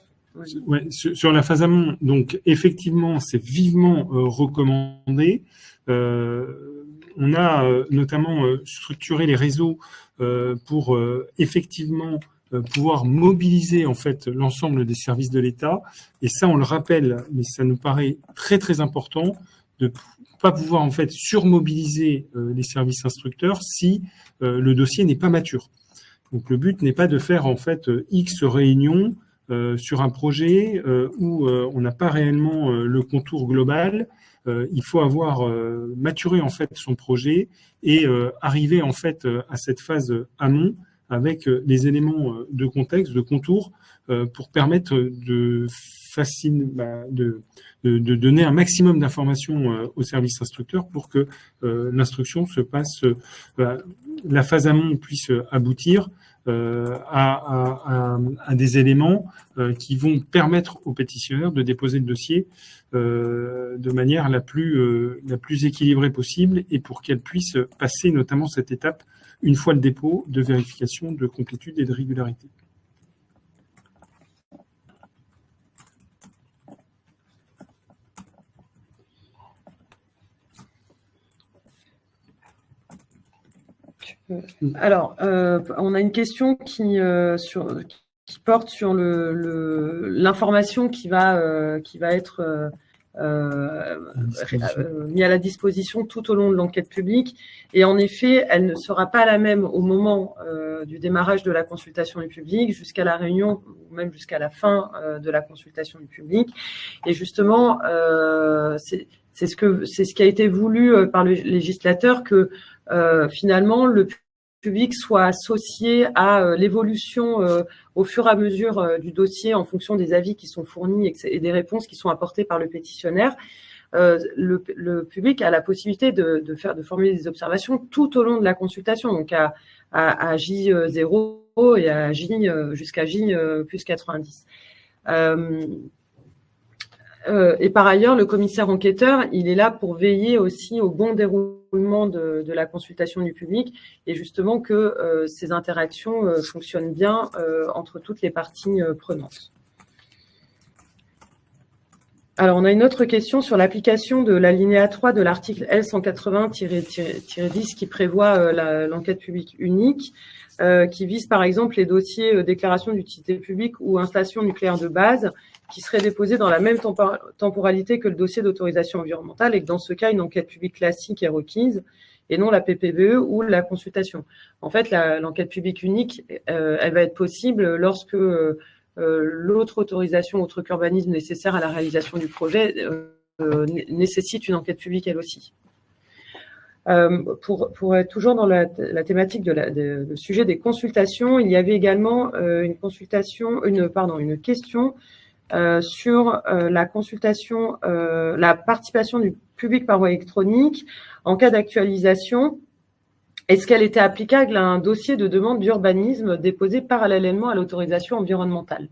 Ouais, sur la phase amont, donc effectivement, c'est vivement recommandé. On a notamment structuré les réseaux pour effectivement pouvoir mobiliser en fait l'ensemble des services de l'État. Et ça, on le rappelle, mais ça nous paraît très très important de pas pouvoir en fait surmobiliser les services instructeurs si le dossier n'est pas mature. Donc le but n'est pas de faire en fait X réunions sur un projet où on n'a pas réellement le contour global. Il faut avoir maturé en fait son projet et arriver en fait à cette phase amont avec les éléments de contexte, de contour, pour permettre de donner un maximum d'informations aux services instructeurs pour que l'instruction se passe, la phase amont puisse aboutir à des éléments qui vont permettre aux pétitionnaires de déposer le dossier de manière la plus équilibrée possible et pour qu'elle puisse passer notamment cette étape une fois le dépôt de vérification de complétude et de régularité. Alors, on a une question qui porte sur l'information qui va être mise à la disposition tout au long de l'enquête publique. Et en effet, elle ne sera pas la même au moment du démarrage de la consultation du public, jusqu'à la réunion, ou même jusqu'à la fin de la consultation du public. Et justement, c'est ce qui a été voulu par le législateur, que finalement le public soit associé à l'évolution au fur et à mesure du dossier en fonction des avis qui sont fournis et des réponses qui sont apportées par le pétitionnaire. Le public a la possibilité de formuler des observations tout au long de la consultation, donc à J0 et à jusqu'à J plus 90. Et par ailleurs, le commissaire enquêteur, il est là pour veiller aussi au bon déroulement de la consultation du public et justement que ces interactions fonctionnent bien entre toutes les parties prenantes. Alors, on a une autre question sur l'application de l'alinéa 3 de l'article L180-10 qui prévoit l'enquête publique unique, qui vise par exemple les dossiers déclaration d'utilité publique ou installation nucléaire de base qui seraient déposés dans la même temporalité que le dossier d'autorisation environnementale et que dans ce cas, une enquête publique classique est requise et non la PPVE ou la consultation. En fait, l'enquête publique unique, elle va être possible lorsque l'autre autorisation, autre qu'urbanisme nécessaire à la réalisation du projet nécessite une enquête publique elle aussi. Pour être toujours dans la thématique le sujet des consultations, il y avait également une question sur la consultation, la participation du public par voie électronique en cas d'actualisation. Est-ce qu'elle était applicable à un dossier de demande d'urbanisme déposé parallèlement à l'autorisation environnementale?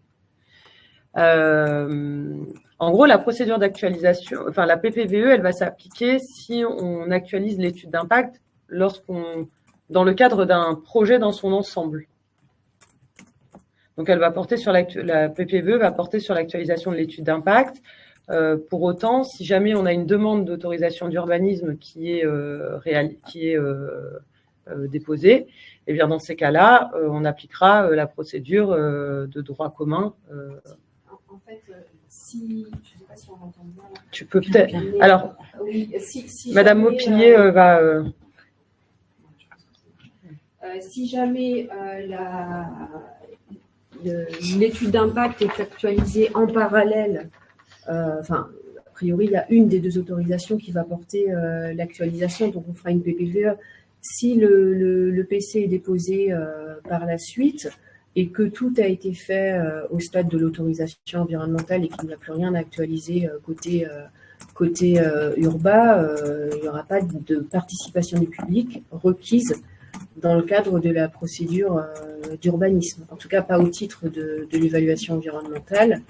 En gros, la procédure d'actualisation, enfin la PPVE, elle va s'appliquer si on actualise l'étude d'impact dans le cadre d'un projet dans son ensemble. Donc, elle va porter sur la PPVE va porter sur l'actualisation de l'étude d'impact. Pour autant, si jamais on a une demande d'autorisation d'urbanisme qui est déposée, eh bien dans ces cas-là, on appliquera la procédure de droit commun. En fait, si je ne sais pas si on entend bien. Là. Tu peux peut-être. Alors, oui, si Madame Maupillier va. Si jamais l'étude d'impact est actualisée en parallèle, a priori, il y a une des deux autorisations qui va porter l'actualisation, donc on fera une PPVE. Si le PC est déposé par la suite et que tout a été fait au stade de l'autorisation environnementale et qu'il n'y a plus rien à actualiser côté urbain, il n'y aura pas de participation du public requise dans le cadre de la procédure d'urbanisme. En tout cas, pas au titre de l'évaluation environnementale.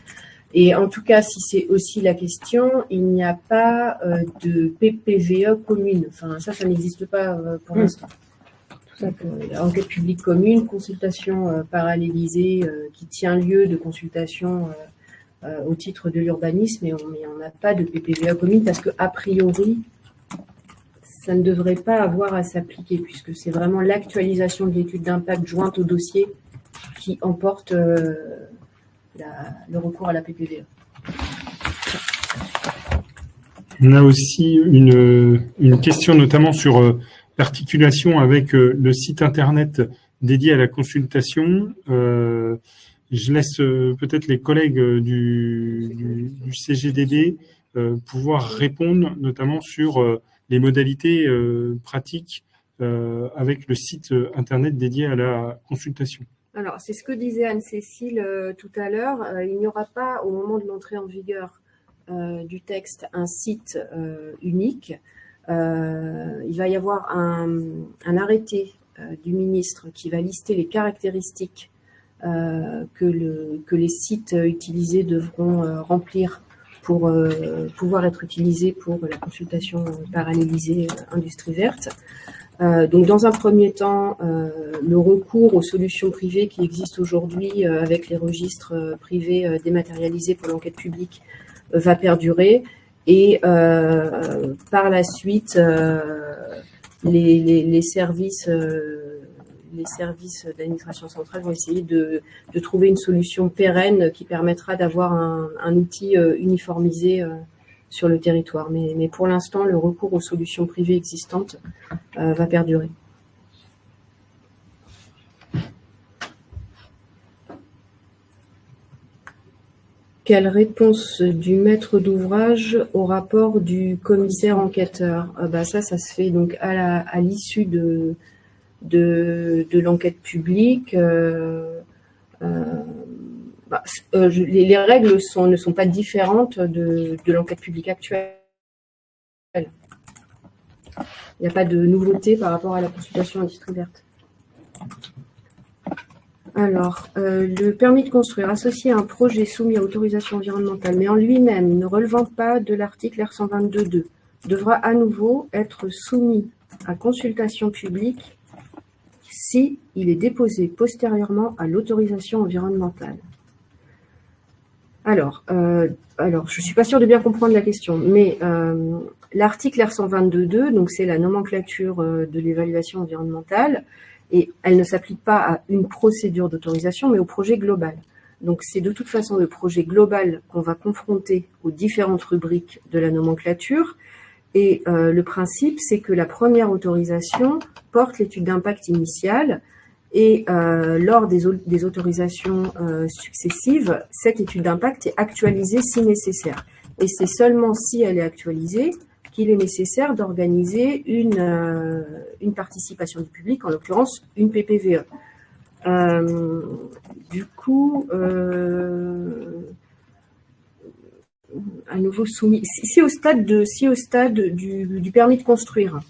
Et en tout cas, si c'est aussi la question, il n'y a pas de PPVE commune. Enfin, ça n'existe pas pour l'instant. Enquête publique commune, consultation parallélisée qui tient lieu de consultation au titre de l'urbanisme, mais on n'a pas de PPVE commune parce qu'a priori, ça ne devrait pas avoir à s'appliquer puisque c'est vraiment l'actualisation de l'étude d'impact jointe au dossier qui emporte le recours à la PPVE. On a aussi une question notamment sur l'articulation avec le site internet dédié à la consultation. Je laisse peut-être les collègues du CGDD pouvoir répondre notamment sur les modalités pratiques avec le site internet dédié à la consultation. Alors, c'est ce que disait Anne-Cécile tout à l'heure. Il n'y aura pas, au moment de l'entrée en vigueur du texte, un site unique. Il va y avoir un arrêté du ministre qui va lister les caractéristiques que les sites utilisés devront remplir pour pouvoir être utilisés pour la consultation parallélisée industrie verte. Donc, dans un premier temps, le recours aux solutions privées qui existent aujourd'hui avec les registres privés dématérialisés pour l'enquête publique va perdurer. Et par la suite, les services les services de l'administration centrale vont essayer de trouver une solution pérenne qui permettra d'avoir un outil uniformisé sur le territoire. Mais pour l'instant, le recours aux solutions privées existantes va perdurer. Quelle réponse du maître d'ouvrage au rapport du commissaire enquêteur? Ça se fait donc à l'issue de l'enquête publique. Les règles ne sont pas différentes de l'enquête publique actuelle. Il n'y a pas de nouveauté par rapport à la consultation à liste ouverte. Alors, le permis de construire associé à un projet soumis à autorisation environnementale, mais en lui-même ne relevant pas de l'article R122.2, devra à nouveau être soumis à consultation publique si il est déposé postérieurement à l'autorisation environnementale. Alors, je ne suis pas sûre de bien comprendre la question, mais l'article R122.2, donc c'est la nomenclature de l'évaluation environnementale, et elle ne s'applique pas à une procédure d'autorisation, mais au projet global. Donc, c'est de toute façon le projet global qu'on va confronter aux différentes rubriques de la nomenclature. Et le principe, c'est que la première autorisation porte l'étude d'impact initiale. Et lors des autorisations successives, cette étude d'impact est actualisée si nécessaire. Et c'est seulement si elle est actualisée qu'il est nécessaire d'organiser une participation du public, en l'occurrence une PPVE. Du coup, à nouveau soumis, si au stade du permis de construire,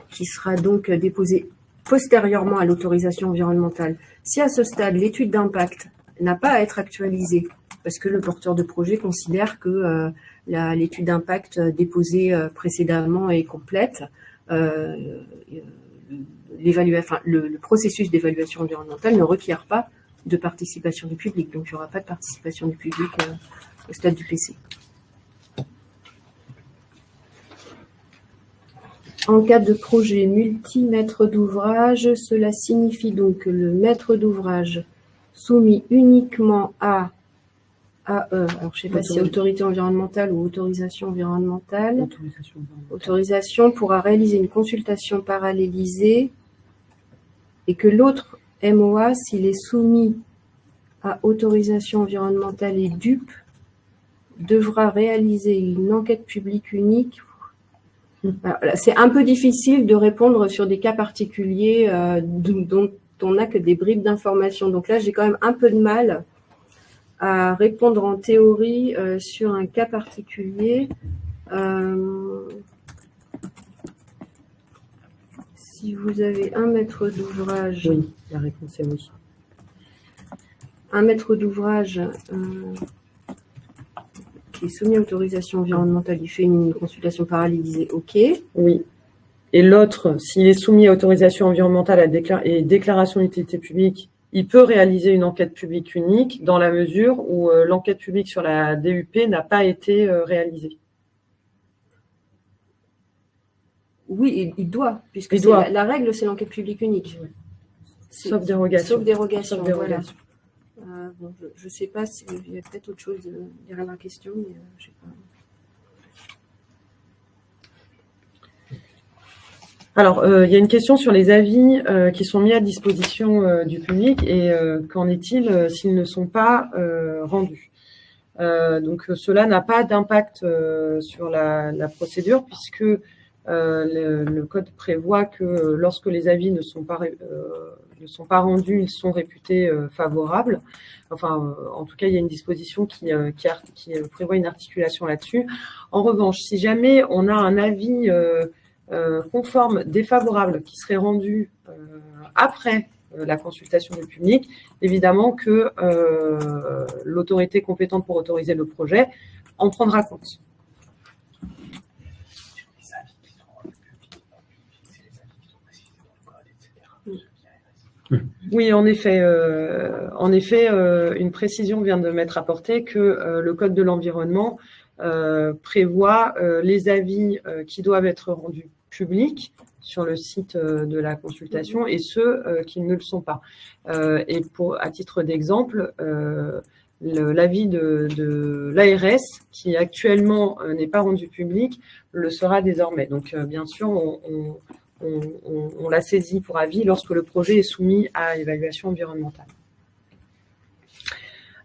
qui sera donc déposé postérieurement à l'autorisation environnementale, si à ce stade l'étude d'impact n'a pas à être actualisée, parce que le porteur de projet considère que l'étude d'impact déposée précédemment est complète, le processus d'évaluation environnementale ne requiert pas de participation du public. Donc, il n'y aura pas de participation du public au stade du PC. En cas de projet multi-maître d'ouvrage, cela signifie donc que le maître d'ouvrage soumis uniquement à alors je ne sais pas si c'est autorité environnementale ou autorisation environnementale. Autorisation pourra réaliser une consultation parallélisée et que l'autre MOA, s'il est soumis à autorisation environnementale et DUP, devra réaliser une enquête publique unique. C'est un peu difficile de répondre sur des cas particuliers dont on n'a que des bribes d'informations. Donc là, j'ai quand même un peu de mal à répondre en théorie sur un cas particulier. Si vous avez un maître d'ouvrage... Oui, la réponse est oui. Un maître d'ouvrage qui est soumis à autorisation environnementale, il fait une consultation parallélisée, ok. Oui. Et l'autre, s'il est soumis à autorisation environnementale et déclaration d'utilité publique, il peut réaliser une enquête publique unique dans la mesure où l'enquête publique sur la DUP n'a pas été réalisée. Oui, il doit, puisque la règle, c'est l'enquête publique unique. Oui. Sauf dérogation. Sauf dérogation, voilà. Bon, je ne sais pas s'il y a peut-être autre chose derrière la question, mais je ne sais pas. Alors, il y a une question sur les avis qui sont mis à disposition du public et qu'en est-il s'ils ne sont pas rendus. Donc, cela n'a pas d'impact sur la procédure puisque le code prévoit que lorsque les avis ne sont pas rendus, ils sont réputés favorables. Enfin, en tout cas, il y a une disposition qui prévoit une articulation là-dessus. En revanche, si jamais on a un avis conforme défavorable qui serait rendu après la consultation du public, évidemment que l'autorité compétente pour autoriser le projet en prendra compte. Oui, en effet, une précision vient de m'être apportée que le Code de l'environnement prévoit les avis qui doivent être rendus publics sur le site de la consultation et ceux qui ne le sont pas. Et à titre d'exemple, l'avis de l'ARS, qui actuellement n'est pas rendu public, le sera désormais. Donc, bien sûr, on l'a saisi pour avis lorsque le projet est soumis à évaluation environnementale.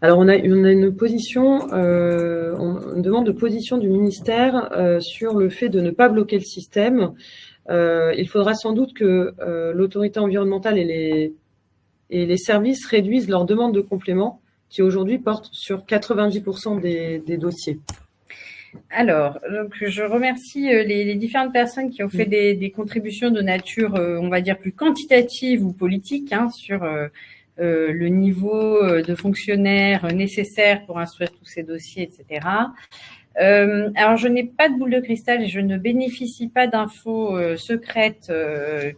Alors, on a une position, une demande de position du ministère sur le fait de ne pas bloquer le système. Il faudra sans doute que l'autorité environnementale et les services réduisent leur demande de complément, qui aujourd'hui porte sur 90% des dossiers. Alors, donc, je remercie les différentes personnes qui ont fait des contributions de nature, on va dire, plus quantitative ou politique sur le niveau de fonctionnaires nécessaire pour instruire tous ces dossiers, etc. Alors, je n'ai pas de boule de cristal et je ne bénéficie pas d'infos secrètes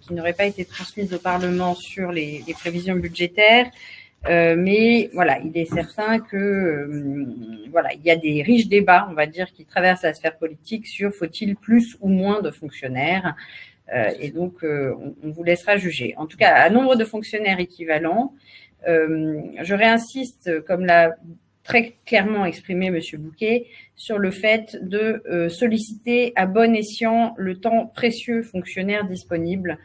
qui n'auraient pas été transmises au Parlement sur les prévisions budgétaires. Mais voilà, il est certain que voilà, il y a des riches débats, on va dire, qui traversent la sphère politique sur faut-il plus ou moins de fonctionnaires. Et donc, on vous laissera juger. En tout cas, à nombre de fonctionnaires équivalents, je réinsiste, comme l'a très clairement exprimé M. Bouquet, sur le fait de solliciter à bon escient le temps précieux fonctionnaire disponible.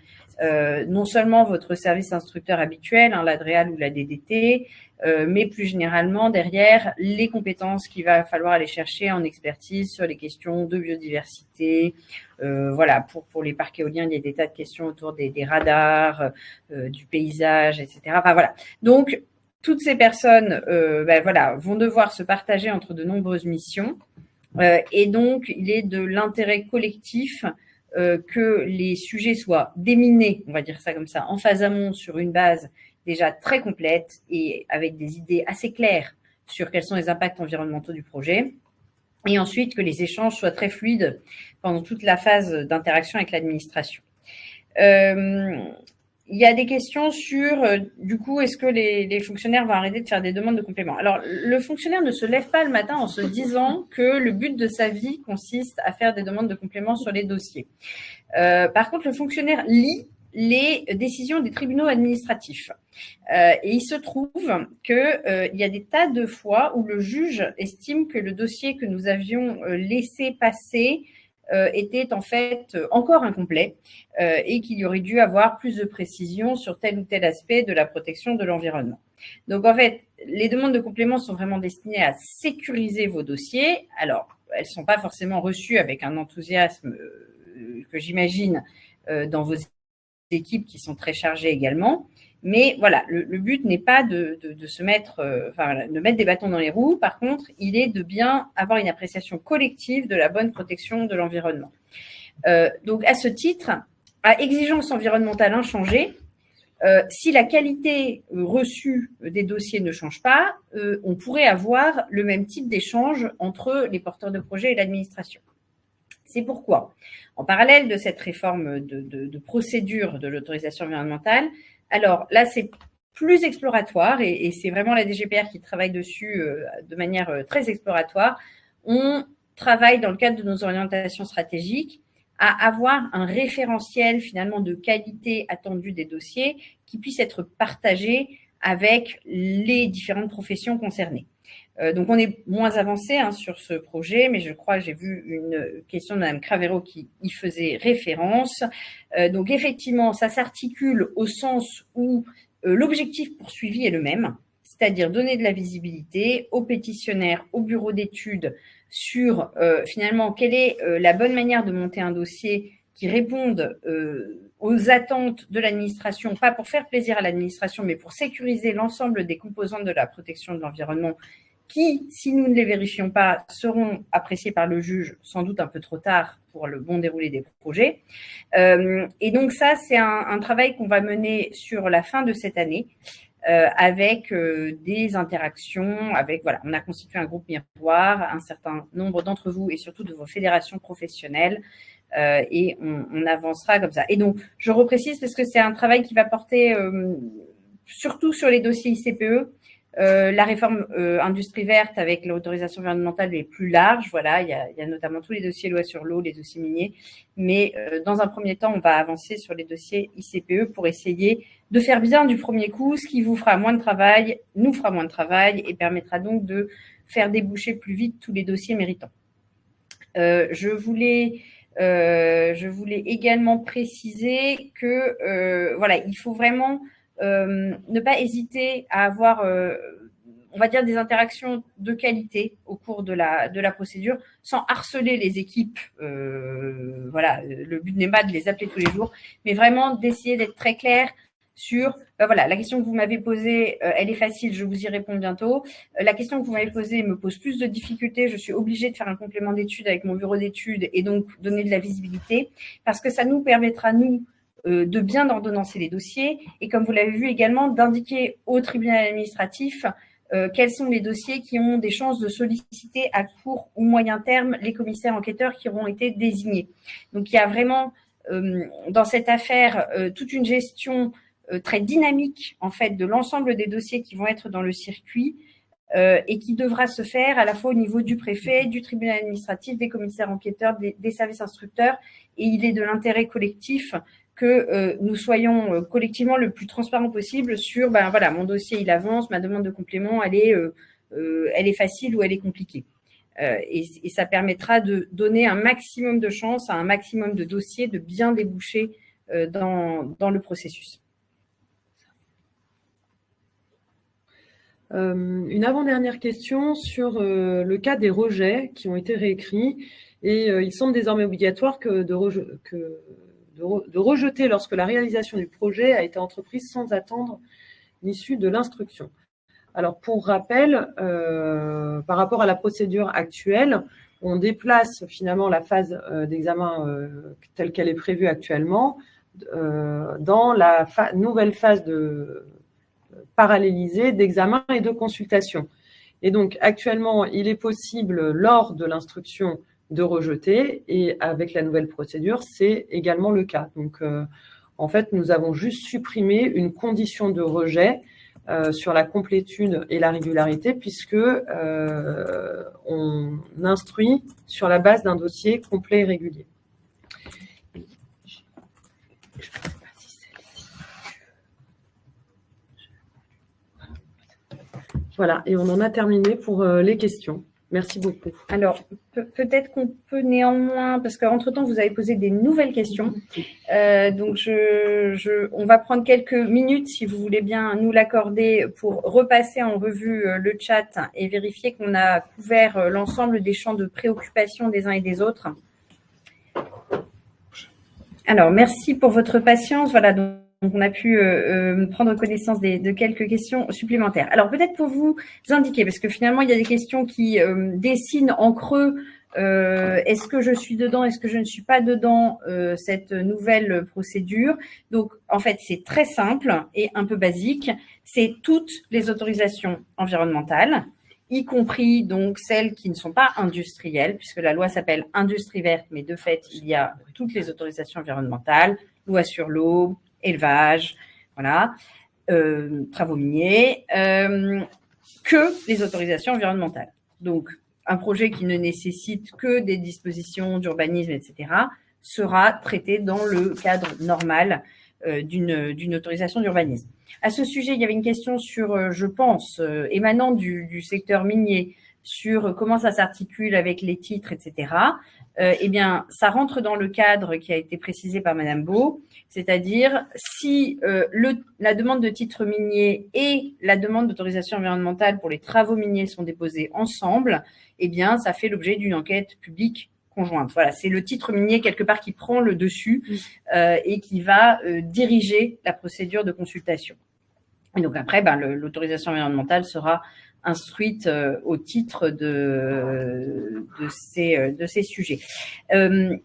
Non seulement votre service instructeur habituel, l'ADREAL ou la DDT, mais plus généralement derrière les compétences qu'il va falloir aller chercher en expertise sur les questions de biodiversité. Voilà, pour les parcs éoliens, il y a des tas de questions autour des radars, du paysage, etc. Enfin voilà. Donc toutes ces personnes, voilà, vont devoir se partager entre de nombreuses missions, et donc il est de l'intérêt collectif que les sujets soient déminés, on va dire ça comme ça, en phase amont sur une base déjà très complète et avec des idées assez claires sur quels sont les impacts environnementaux du projet. Et ensuite, que les échanges soient très fluides pendant toute la phase d'interaction avec l'administration. Il y a des questions sur, du coup, est-ce que les fonctionnaires vont arrêter de faire des demandes de compléments? Alors, le fonctionnaire ne se lève pas le matin en se disant que le but de sa vie consiste à faire des demandes de compléments sur les dossiers. Par contre, le fonctionnaire lit les décisions des tribunaux administratifs. Et il se trouve qu'il y a des tas de fois où le juge estime que le dossier que nous avions laissé passer était en fait encore incomplet et qu'il y aurait dû avoir plus de précision sur tel ou tel aspect de la protection de l'environnement. Donc en fait, les demandes de compléments sont vraiment destinées à sécuriser vos dossiers. Alors, elles ne sont pas forcément reçues avec un enthousiasme que j'imagine dans vos équipes qui sont très chargées également. Mais voilà, le but n'est pas de se mettre, de mettre des bâtons dans les roues. Par contre, il est de bien avoir une appréciation collective de la bonne protection de l'environnement. Donc, à ce titre, à exigence environnementale inchangée, si la qualité reçue des dossiers ne change pas, on pourrait avoir le même type d'échange entre les porteurs de projets et l'administration. C'est pourquoi, en parallèle de cette réforme de procédure de l'autorisation environnementale, alors là, c'est plus exploratoire et c'est vraiment la DGPR qui travaille dessus de manière très exploratoire. On travaille dans le cadre de nos orientations stratégiques à avoir un référentiel finalement de qualité attendue des dossiers qui puisse être partagé avec les différentes professions concernées. Donc, on est moins avancé sur ce projet, mais je crois que j'ai vu une question de Mme Cravero qui y faisait référence. Donc, effectivement, ça s'articule au sens où l'objectif poursuivi est le même, c'est-à-dire donner de la visibilité aux pétitionnaires, aux bureaux d'études sur finalement quelle est la bonne manière de monter un dossier qui réponde aux attentes de l'administration, pas pour faire plaisir à l'administration, mais pour sécuriser l'ensemble des composantes de la protection de l'environnement qui, si nous ne les vérifions pas, seront appréciés par le juge sans doute un peu trop tard pour le bon déroulé des projets. Et donc ça, c'est un travail qu'on va mener sur la fin de cette année avec des interactions, voilà, on a constitué un groupe miroir, un certain nombre d'entre vous et surtout de vos fédérations professionnelles et on avancera comme ça. Et donc, je reprécise parce que c'est un travail qui va porter surtout sur les dossiers ICPE, La réforme industrie verte avec l'autorisation environnementale est plus large. Voilà, il y a notamment tous les dossiers loi sur l'eau, les dossiers miniers. Mais dans un premier temps, on va avancer sur les dossiers ICPE pour essayer de faire bien du premier coup, ce qui vous fera moins de travail, nous fera moins de travail et permettra donc de faire déboucher plus vite tous les dossiers méritants. Je voulais également préciser que voilà, il faut vraiment ne pas hésiter à avoir, on va dire, des interactions de qualité au cours de la procédure, sans harceler les équipes. Voilà, le but n'est pas de les appeler tous les jours, mais vraiment d'essayer d'être très clair sur, voilà, la question que vous m'avez posée, elle est facile, je vous y réponds bientôt. La question que vous m'avez posée me pose plus de difficultés, je suis obligée de faire un complément d'études avec mon bureau d'études et donc donner de la visibilité, parce que ça nous permettra, nous, de bien ordonnancer les dossiers et, comme vous l'avez vu également, d'indiquer au tribunal administratif quels sont les dossiers qui ont des chances de solliciter à court ou moyen terme les commissaires enquêteurs qui auront été désignés. Donc, il y a vraiment dans cette affaire toute une gestion très dynamique en fait de l'ensemble des dossiers qui vont être dans le circuit et qui devra se faire à la fois au niveau du préfet, du tribunal administratif, des commissaires enquêteurs, des services instructeurs. Et il est de l'intérêt collectif que nous soyons collectivement le plus transparent possible sur, voilà, mon dossier il avance, ma demande de complément elle est facile ou elle est compliquée. Et ça permettra de donner un maximum de chances à un maximum de dossiers de bien déboucher dans le processus. Une avant-dernière question sur le cas des rejets qui ont été réécrits et il semble désormais obligatoire de rejeter lorsque la réalisation du projet a été entreprise sans attendre l'issue de l'instruction. Alors, pour rappel, par rapport à la procédure actuelle, on déplace finalement la phase d'examen telle qu'elle est prévue actuellement dans la nouvelle phase de parallélisée d'examen et de consultation. Et donc, actuellement, il est possible, lors de l'instruction, de rejeter, et avec la nouvelle procédure, c'est également le cas. Donc, en fait, nous avons juste supprimé une condition de rejet sur la complétude et la régularité, puisque on instruit sur la base d'un dossier complet et régulier. Voilà, et on en a terminé pour les questions. Merci beaucoup. Alors, peut-être qu'on peut néanmoins, parce qu'entre-temps, vous avez posé des nouvelles questions. Donc, on va prendre quelques minutes, si vous voulez bien nous l'accorder, pour repasser en revue le chat et vérifier qu'on a couvert l'ensemble des champs de préoccupation des uns et des autres. Alors, merci pour votre patience. Voilà, donc on a pu prendre connaissance de quelques questions supplémentaires. Alors, peut-être pour vous indiquer, parce que finalement, il y a des questions qui dessinent en creux, est-ce que je suis dedans, est-ce que je ne suis pas dedans, cette nouvelle procédure. Donc, en fait, c'est très simple et un peu basique. C'est toutes les autorisations environnementales, y compris donc celles qui ne sont pas industrielles, puisque la loi s'appelle Industrie verte, mais de fait, il y a toutes les autorisations environnementales, loi sur l'eau, élevage, voilà, travaux miniers, que les autorisations environnementales. Donc, un projet qui ne nécessite que des dispositions d'urbanisme, etc., sera traité dans le cadre normal d'une autorisation d'urbanisme. À ce sujet, il y avait une question sur, je pense, émanant du secteur minier, sur comment ça s'articule avec les titres, etc. Eh bien, ça rentre dans le cadre qui a été précisé par Madame Beau, c'est-à-dire si la demande de titre minier et la demande d'autorisation environnementale pour les travaux miniers sont déposées ensemble, eh bien, ça fait l'objet d'une enquête publique conjointe. Voilà, c'est le titre minier quelque part qui prend le dessus et qui va diriger la procédure de consultation. Et donc après, l'autorisation environnementale sera instruite au titre de ces sujets.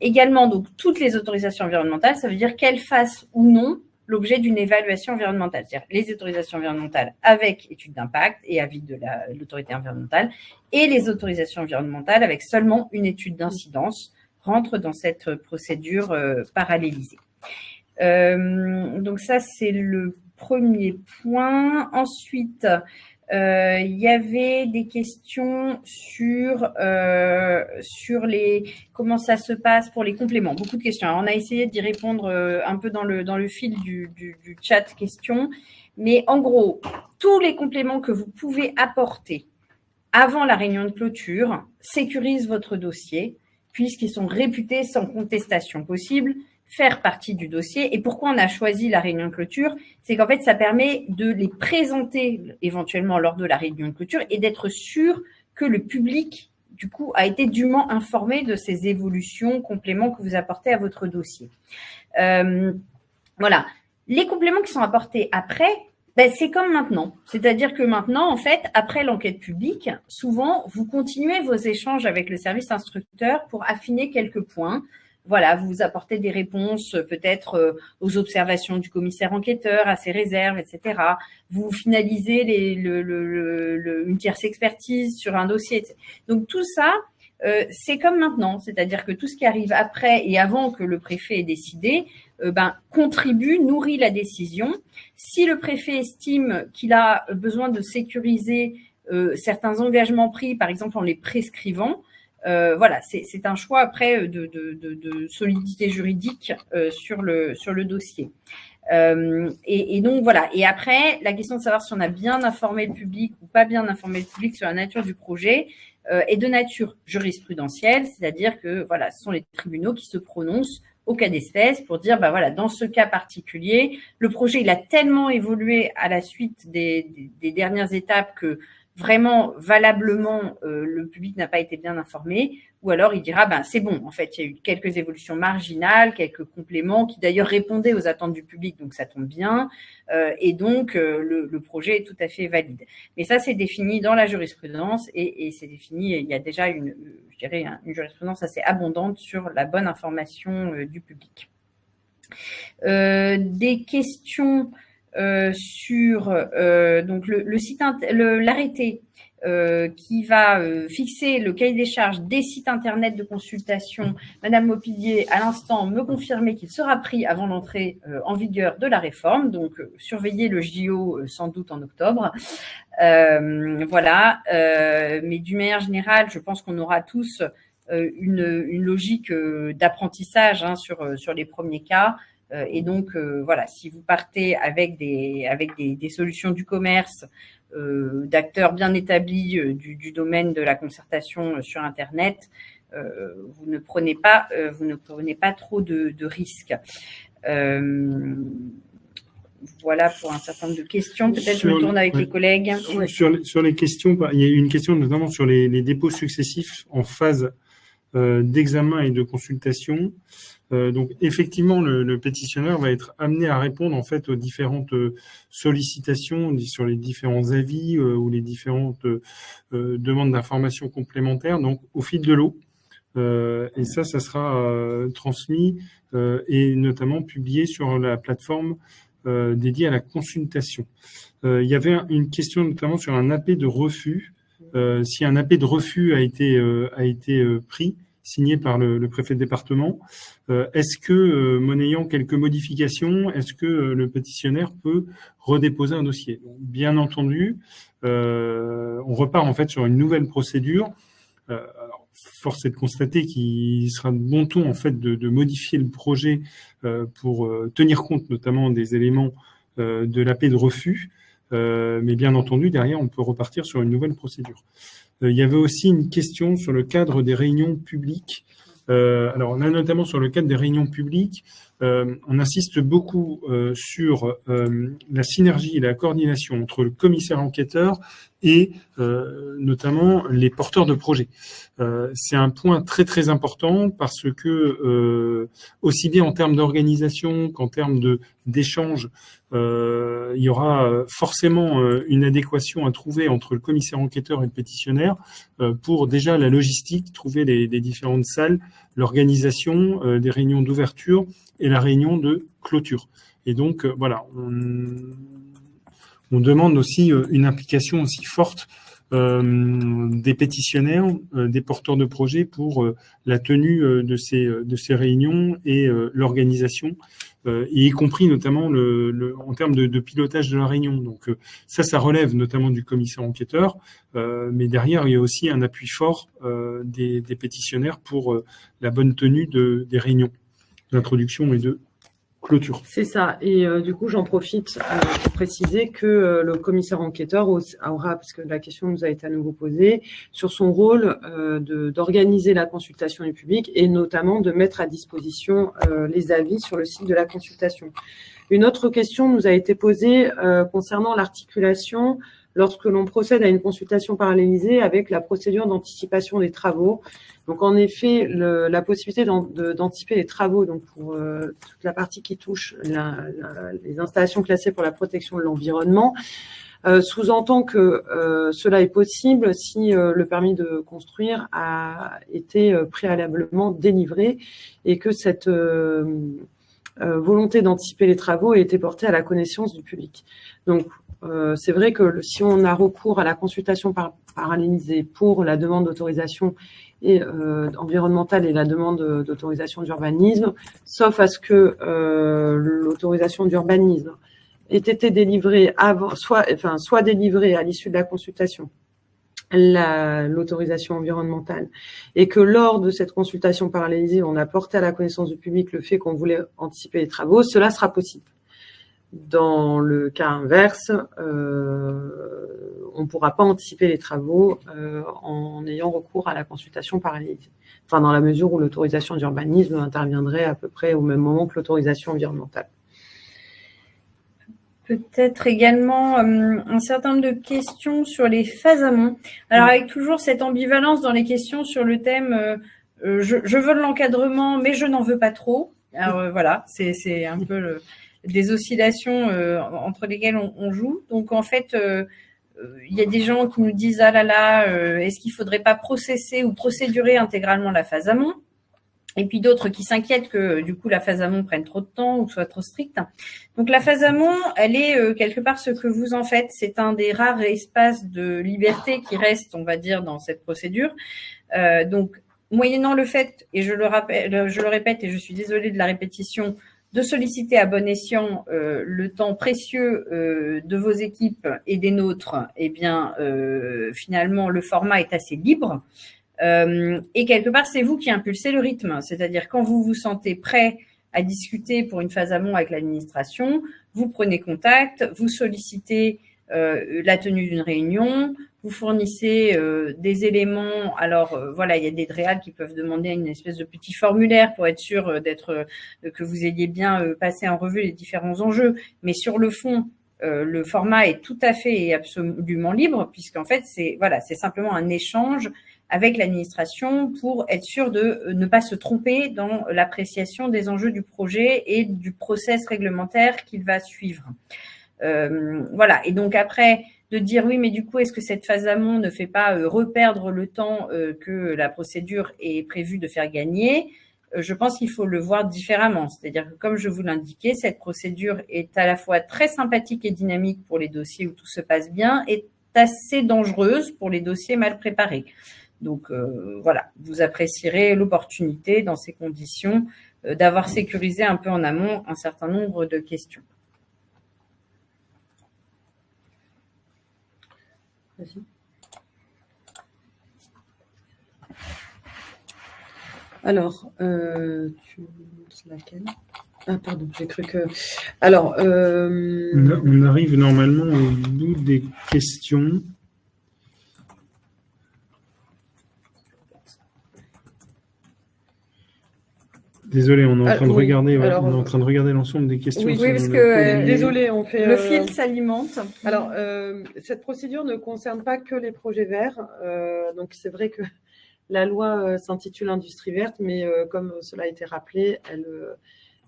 Également, donc, toutes les autorisations environnementales, ça veut dire qu'elles fassent ou non l'objet d'une évaluation environnementale. C'est-à-dire les autorisations environnementales avec étude d'impact et avis de l'autorité environnementale et les autorisations environnementales avec seulement une étude d'incidence rentrent dans cette procédure parallélisée. Donc ça, c'est le premier point. Ensuite, Il y avait des questions sur comment ça se passe pour les compléments. Beaucoup de questions. Alors, on a essayé d'y répondre un peu dans le fil du chat questions. Mais en gros, tous les compléments que vous pouvez apporter avant la réunion de clôture sécurisent votre dossier puisqu'ils sont réputés sans contestation possible, faire partie du dossier. Et pourquoi on a choisi la réunion de clôture? C'est qu'en fait, ça permet de les présenter éventuellement lors de la réunion de clôture et d'être sûr que le public, du coup, a été dûment informé de ces évolutions, compléments que vous apportez à votre dossier. Voilà. Les compléments qui sont apportés après, c'est comme maintenant. C'est-à-dire que maintenant, en fait, après l'enquête publique, souvent, vous continuez vos échanges avec le service instructeur pour affiner quelques points. Voilà, vous apportez des réponses peut-être aux observations du commissaire enquêteur, à ses réserves, etc. Vous finalisez une tierce expertise sur un dossier. Etc. Donc tout ça, c'est comme maintenant. C'est-à-dire que tout ce qui arrive après et avant que le préfet ait décidé, contribue, nourrit la décision. Si le préfet estime qu'il a besoin de sécuriser certains engagements pris, par exemple en les prescrivant, voilà, c'est un choix après de solidité juridique sur le dossier. Et donc voilà. Et après, la question de savoir si on a bien informé le public ou pas bien informé le public sur la nature du projet est de nature jurisprudentielle, c'est-à-dire que voilà, ce sont les tribunaux qui se prononcent au cas d'espèce pour dire voilà, dans ce cas particulier, le projet il a tellement évolué à la suite des dernières étapes que vraiment valablement le public n'a pas été bien informé, ou alors il dira c'est bon, en fait il y a eu quelques évolutions marginales, quelques compléments qui d'ailleurs répondaient aux attentes du public, donc ça tombe bien, et donc le projet est tout à fait valide. Mais ça c'est défini dans la jurisprudence et c'est défini, il y a déjà une jurisprudence assez abondante sur la bonne information du public. Des questions sur donc le site, l'arrêté qui va fixer le cahier des charges des sites internet de consultation. Madame Maupillier, à l'instant, me confirmait qu'il sera pris avant l'entrée en vigueur de la réforme. Donc, surveillez le JO sans doute en octobre. Voilà. Mais d'une manière générale, je pense qu'on aura tous une logique d'apprentissage sur les premiers cas. Et donc, voilà, si vous partez avec des solutions du commerce, d'acteurs bien établis du domaine de la concertation sur Internet, vous ne prenez pas trop de risques. Voilà pour un certain nombre de questions. Peut-être je me tourne avec les collègues. Sur les questions, il y a eu une question notamment sur les dépôts successifs en phase d'examen et de consultation. Donc effectivement, le pétitionnaire va être amené à répondre en fait aux différentes sollicitations sur les différents avis ou les différentes demandes d'informations complémentaires. Donc au fil de l'eau, et ça sera transmis et notamment publié sur la plateforme dédiée à la consultation. Il y avait une question notamment sur un AP de refus. Si un AP de refus a été pris, signé par le préfet de département, est-ce que, monnayant quelques modifications, est-ce que le pétitionnaire peut redéposer un dossier? Bien entendu, on repart en fait sur une nouvelle procédure. Alors, force est de constater qu'il sera de bon ton en fait de modifier le projet pour tenir compte notamment des éléments de l'AP de refus, mais bien entendu, derrière, on peut repartir sur une nouvelle procédure. Il y avait aussi une question sur le cadre des réunions publiques. Alors, là, notamment sur le cadre des réunions publiques, on insiste beaucoup sur la synergie et la coordination entre le commissaire enquêteur et notamment les porteurs de projets. C'est un point très très important parce que aussi bien en termes d'organisation qu'en termes d'échange, il y aura forcément une adéquation à trouver entre le commissaire enquêteur et le pétitionnaire pour déjà la logistique, trouver les différentes salles, l'organisation des réunions d'ouverture et la réunion de clôture. Et donc, voilà, on demande aussi une implication aussi forte des pétitionnaires, des porteurs de projets pour la tenue de ces réunions et l'organisation y compris notamment en termes de pilotage de la réunion. Donc ça relève notamment du commissaire enquêteur, mais derrière, il y a aussi un appui fort des pétitionnaires pour la bonne tenue des réunions d'introduction et de clôture. C'est ça. Et du coup, j'en profite pour préciser que le commissaire enquêteur aura, parce que la question nous a été à nouveau posée, sur son rôle d'organiser la consultation du public et notamment de mettre à disposition les avis sur le site de la consultation. Une autre question nous a été posée concernant l'articulation lorsque l'on procède à une consultation parallélisée avec la procédure d'anticipation des travaux. Donc, en effet, la possibilité d'anticiper les travaux, donc pour toute la partie qui touche les installations classées pour la protection de l'environnement, sous-entend que cela est possible si le permis de construire a été préalablement délivré et que cette volonté d'anticiper les travaux a été portée à la connaissance du public. Donc, c'est vrai que si on a recours à la consultation parallélisée pour la demande d'autorisation environnementale et la demande d'autorisation d'urbanisme, sauf à ce que l'autorisation d'urbanisme ait été délivrée avant, soit délivrée à l'issue de la consultation, l'autorisation environnementale, et que lors de cette consultation parallélisée, on a porté à la connaissance du public le fait qu'on voulait anticiper les travaux, cela sera possible. Dans le cas inverse, on ne pourra pas anticiper les travaux en ayant recours à la consultation parallélisée. Enfin, dans la mesure où l'autorisation d'urbanisme interviendrait à peu près au même moment que l'autorisation environnementale. Peut-être également un certain nombre de questions sur les phases amont. Alors, avec toujours cette ambivalence dans les questions sur le thème je veux de l'encadrement, mais je n'en veux pas trop. Alors, voilà, c'est un peu des oscillations entre lesquelles on joue. Donc, en fait, il y a des gens qui nous disent « Ah là là, est-ce qu'il ne faudrait pas processer ou procédurer intégralement la phase amont ?» Et puis d'autres qui s'inquiètent que, du coup, la phase amont prenne trop de temps ou soit trop stricte. Donc, la phase amont, elle est quelque part ce que vous en faites. C'est un des rares espaces de liberté qui reste, on va dire, dans cette procédure. Donc, moyennant le fait, et je le répète, et je suis désolée de la répétition, de solliciter à bon escient le temps précieux de vos équipes et des nôtres, eh bien, finalement, le format est assez libre. Et quelque part, c'est vous qui impulsez le rythme. C'est-à-dire, quand vous vous sentez prêt à discuter pour une phase amont avec l'administration, vous prenez contact, vous sollicitez la tenue d'une réunion, vous fournissez des éléments. Alors, voilà, il y a des DREAL qui peuvent demander une espèce de petit formulaire pour être sûr que vous ayez bien passé en revue les différents enjeux. Mais sur le fond, le format est tout à fait et absolument libre, puisqu'en fait, c'est simplement un échange avec l'administration pour être sûr de ne pas se tromper dans l'appréciation des enjeux du projet et du process réglementaire qu'il va suivre. Voilà. Et donc après, de dire oui, mais du coup, est-ce que cette phase amont ne fait pas reperdre le temps que la procédure est prévue de faire gagner? Je pense qu'il faut le voir différemment. C'est-à-dire que, comme je vous l'indiquais, cette procédure est à la fois très sympathique et dynamique pour les dossiers où tout se passe bien et assez dangereuse pour les dossiers mal préparés. Donc, voilà, vous apprécierez l'opportunité dans ces conditions d'avoir sécurisé un peu en amont un certain nombre de questions. Vas-y. Alors, tu montres laquelle? Ah, pardon, j'ai cru que... Alors... On arrive normalement au bout des questions. Désolé, on est en train de regarder, on est en train de regarder l'ensemble des questions. Oui, parce que désolé, on fait le fil s'alimente. Alors, cette procédure ne concerne pas que les projets verts. Donc, c'est vrai que la loi s'intitule Industrie verte, mais comme cela a été rappelé,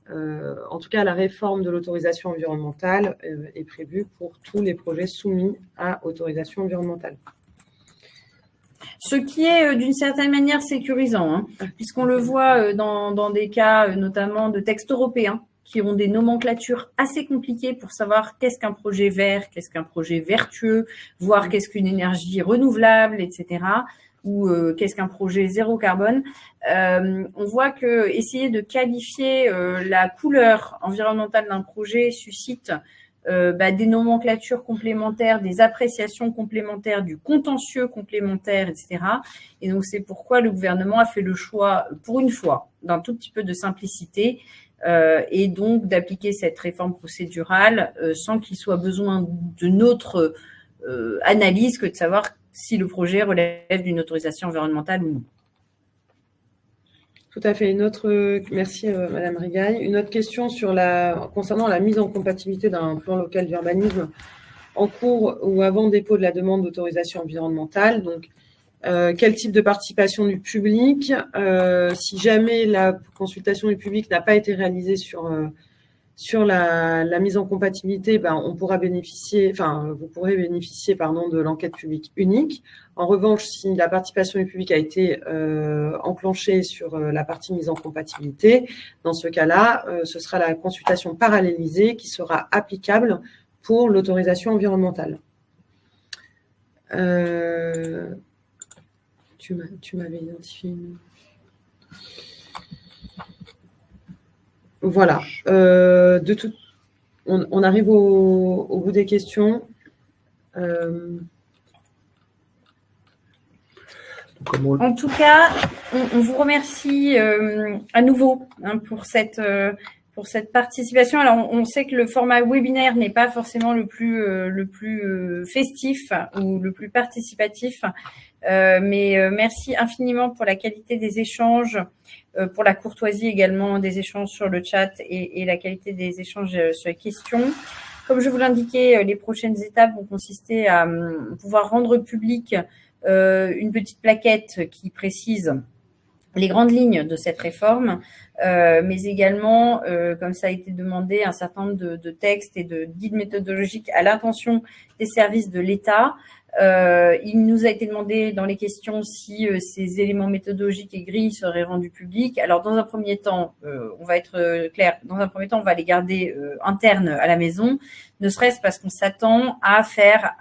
en tout cas, la réforme de l'autorisation environnementale est prévue pour tous les projets soumis à autorisation environnementale. Ce qui est d'une certaine manière sécurisant, hein, puisqu'on le voit dans des cas notamment de textes européens qui ont des nomenclatures assez compliquées pour savoir qu'est-ce qu'un projet vert, qu'est-ce qu'un projet vertueux, voire qu'est-ce qu'une énergie renouvelable, etc., ou qu'est-ce qu'un projet zéro carbone, on voit que essayer de qualifier la couleur environnementale d'un projet suscite des nomenclatures complémentaires, des appréciations complémentaires, du contentieux complémentaire, etc. Et donc, c'est pourquoi le gouvernement a fait le choix, pour une fois, d'un tout petit peu de simplicité et donc d'appliquer cette réforme procédurale sans qu'il soit besoin d'une autre analyse que de savoir si le projet relève d'une autorisation environnementale ou non. Tout à fait. Merci Madame Rigaille. Une autre question concernant la mise en compatibilité d'un plan local d'urbanisme en cours ou avant dépôt de la demande d'autorisation environnementale. Donc, quel type de participation du public? Si jamais la consultation du public n'a pas été réalisée sur la mise en compatibilité, on pourra bénéficier, vous pourrez bénéficier, de l'enquête publique unique. En revanche, si la participation du public a été enclenchée sur la partie mise en compatibilité, dans ce cas-là, ce sera la consultation parallélisée qui sera applicable pour l'autorisation environnementale. Tu m'avais identifié. Voilà. On arrive au bout des questions. En tout cas, on vous remercie à nouveau pour cette participation. Alors, on sait que le format webinaire n'est pas forcément le plus festif ou le plus participatif, mais merci infiniment pour la qualité des échanges, pour la courtoisie également des échanges sur le chat et la qualité des échanges sur les questions. Comme je vous l'indiquais, les prochaines étapes vont consister à pouvoir rendre public une petite plaquette qui précise les grandes lignes de cette réforme, mais également, comme ça a été demandé, un certain nombre de textes et de guides méthodologiques à l'intention des services de l'État. Il nous a été demandé dans les questions si ces éléments méthodologiques et grilles seraient rendus publics. Alors, dans un premier temps, on va être clair, dans un premier temps, on va les garder internes à la maison, ne serait-ce parce qu'on s'attend à faire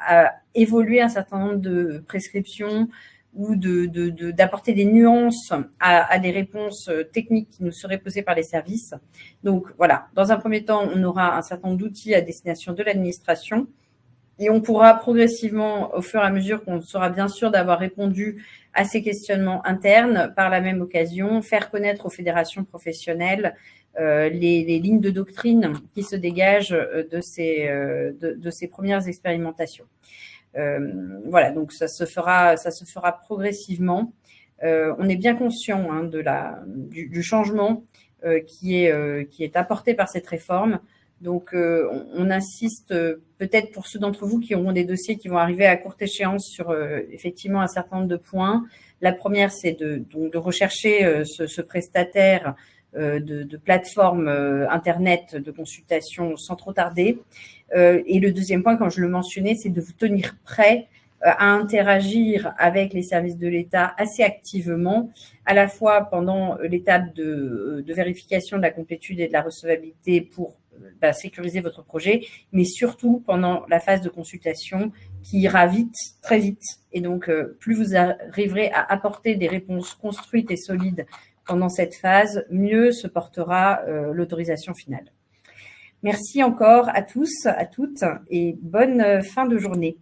évoluer un certain nombre de prescriptions ou d'apporter des nuances à des réponses techniques qui nous seraient posées par les services. Donc, voilà, dans un premier temps, on aura un certain nombre d'outils à destination de l'administration. Et on pourra progressivement, au fur et à mesure qu'on sera bien sûr d'avoir répondu à ces questionnements internes, par la même occasion, faire connaître aux fédérations professionnelles les lignes de doctrine qui se dégagent de ces premières expérimentations. Voilà, donc ça se fera progressivement. On est bien conscient du changement qui est apporté par cette réforme. Donc, on insiste peut-être pour ceux d'entre vous qui auront des dossiers qui vont arriver à courte échéance sur effectivement un certain nombre de points. La première, c'est de rechercher ce prestataire de plateforme Internet de consultation sans trop tarder. Et le deuxième point, comme je le mentionnais, c'est de vous tenir prêt à interagir avec les services de l'État assez activement, à la fois pendant l'étape de vérification de la complétude et de la recevabilité pour sécuriser votre projet, mais surtout pendant la phase de consultation qui ira vite, très vite. Et donc, plus vous arriverez à apporter des réponses construites et solides pendant cette phase, mieux se portera l'autorisation finale. Merci encore à tous, à toutes, et bonne fin de journée.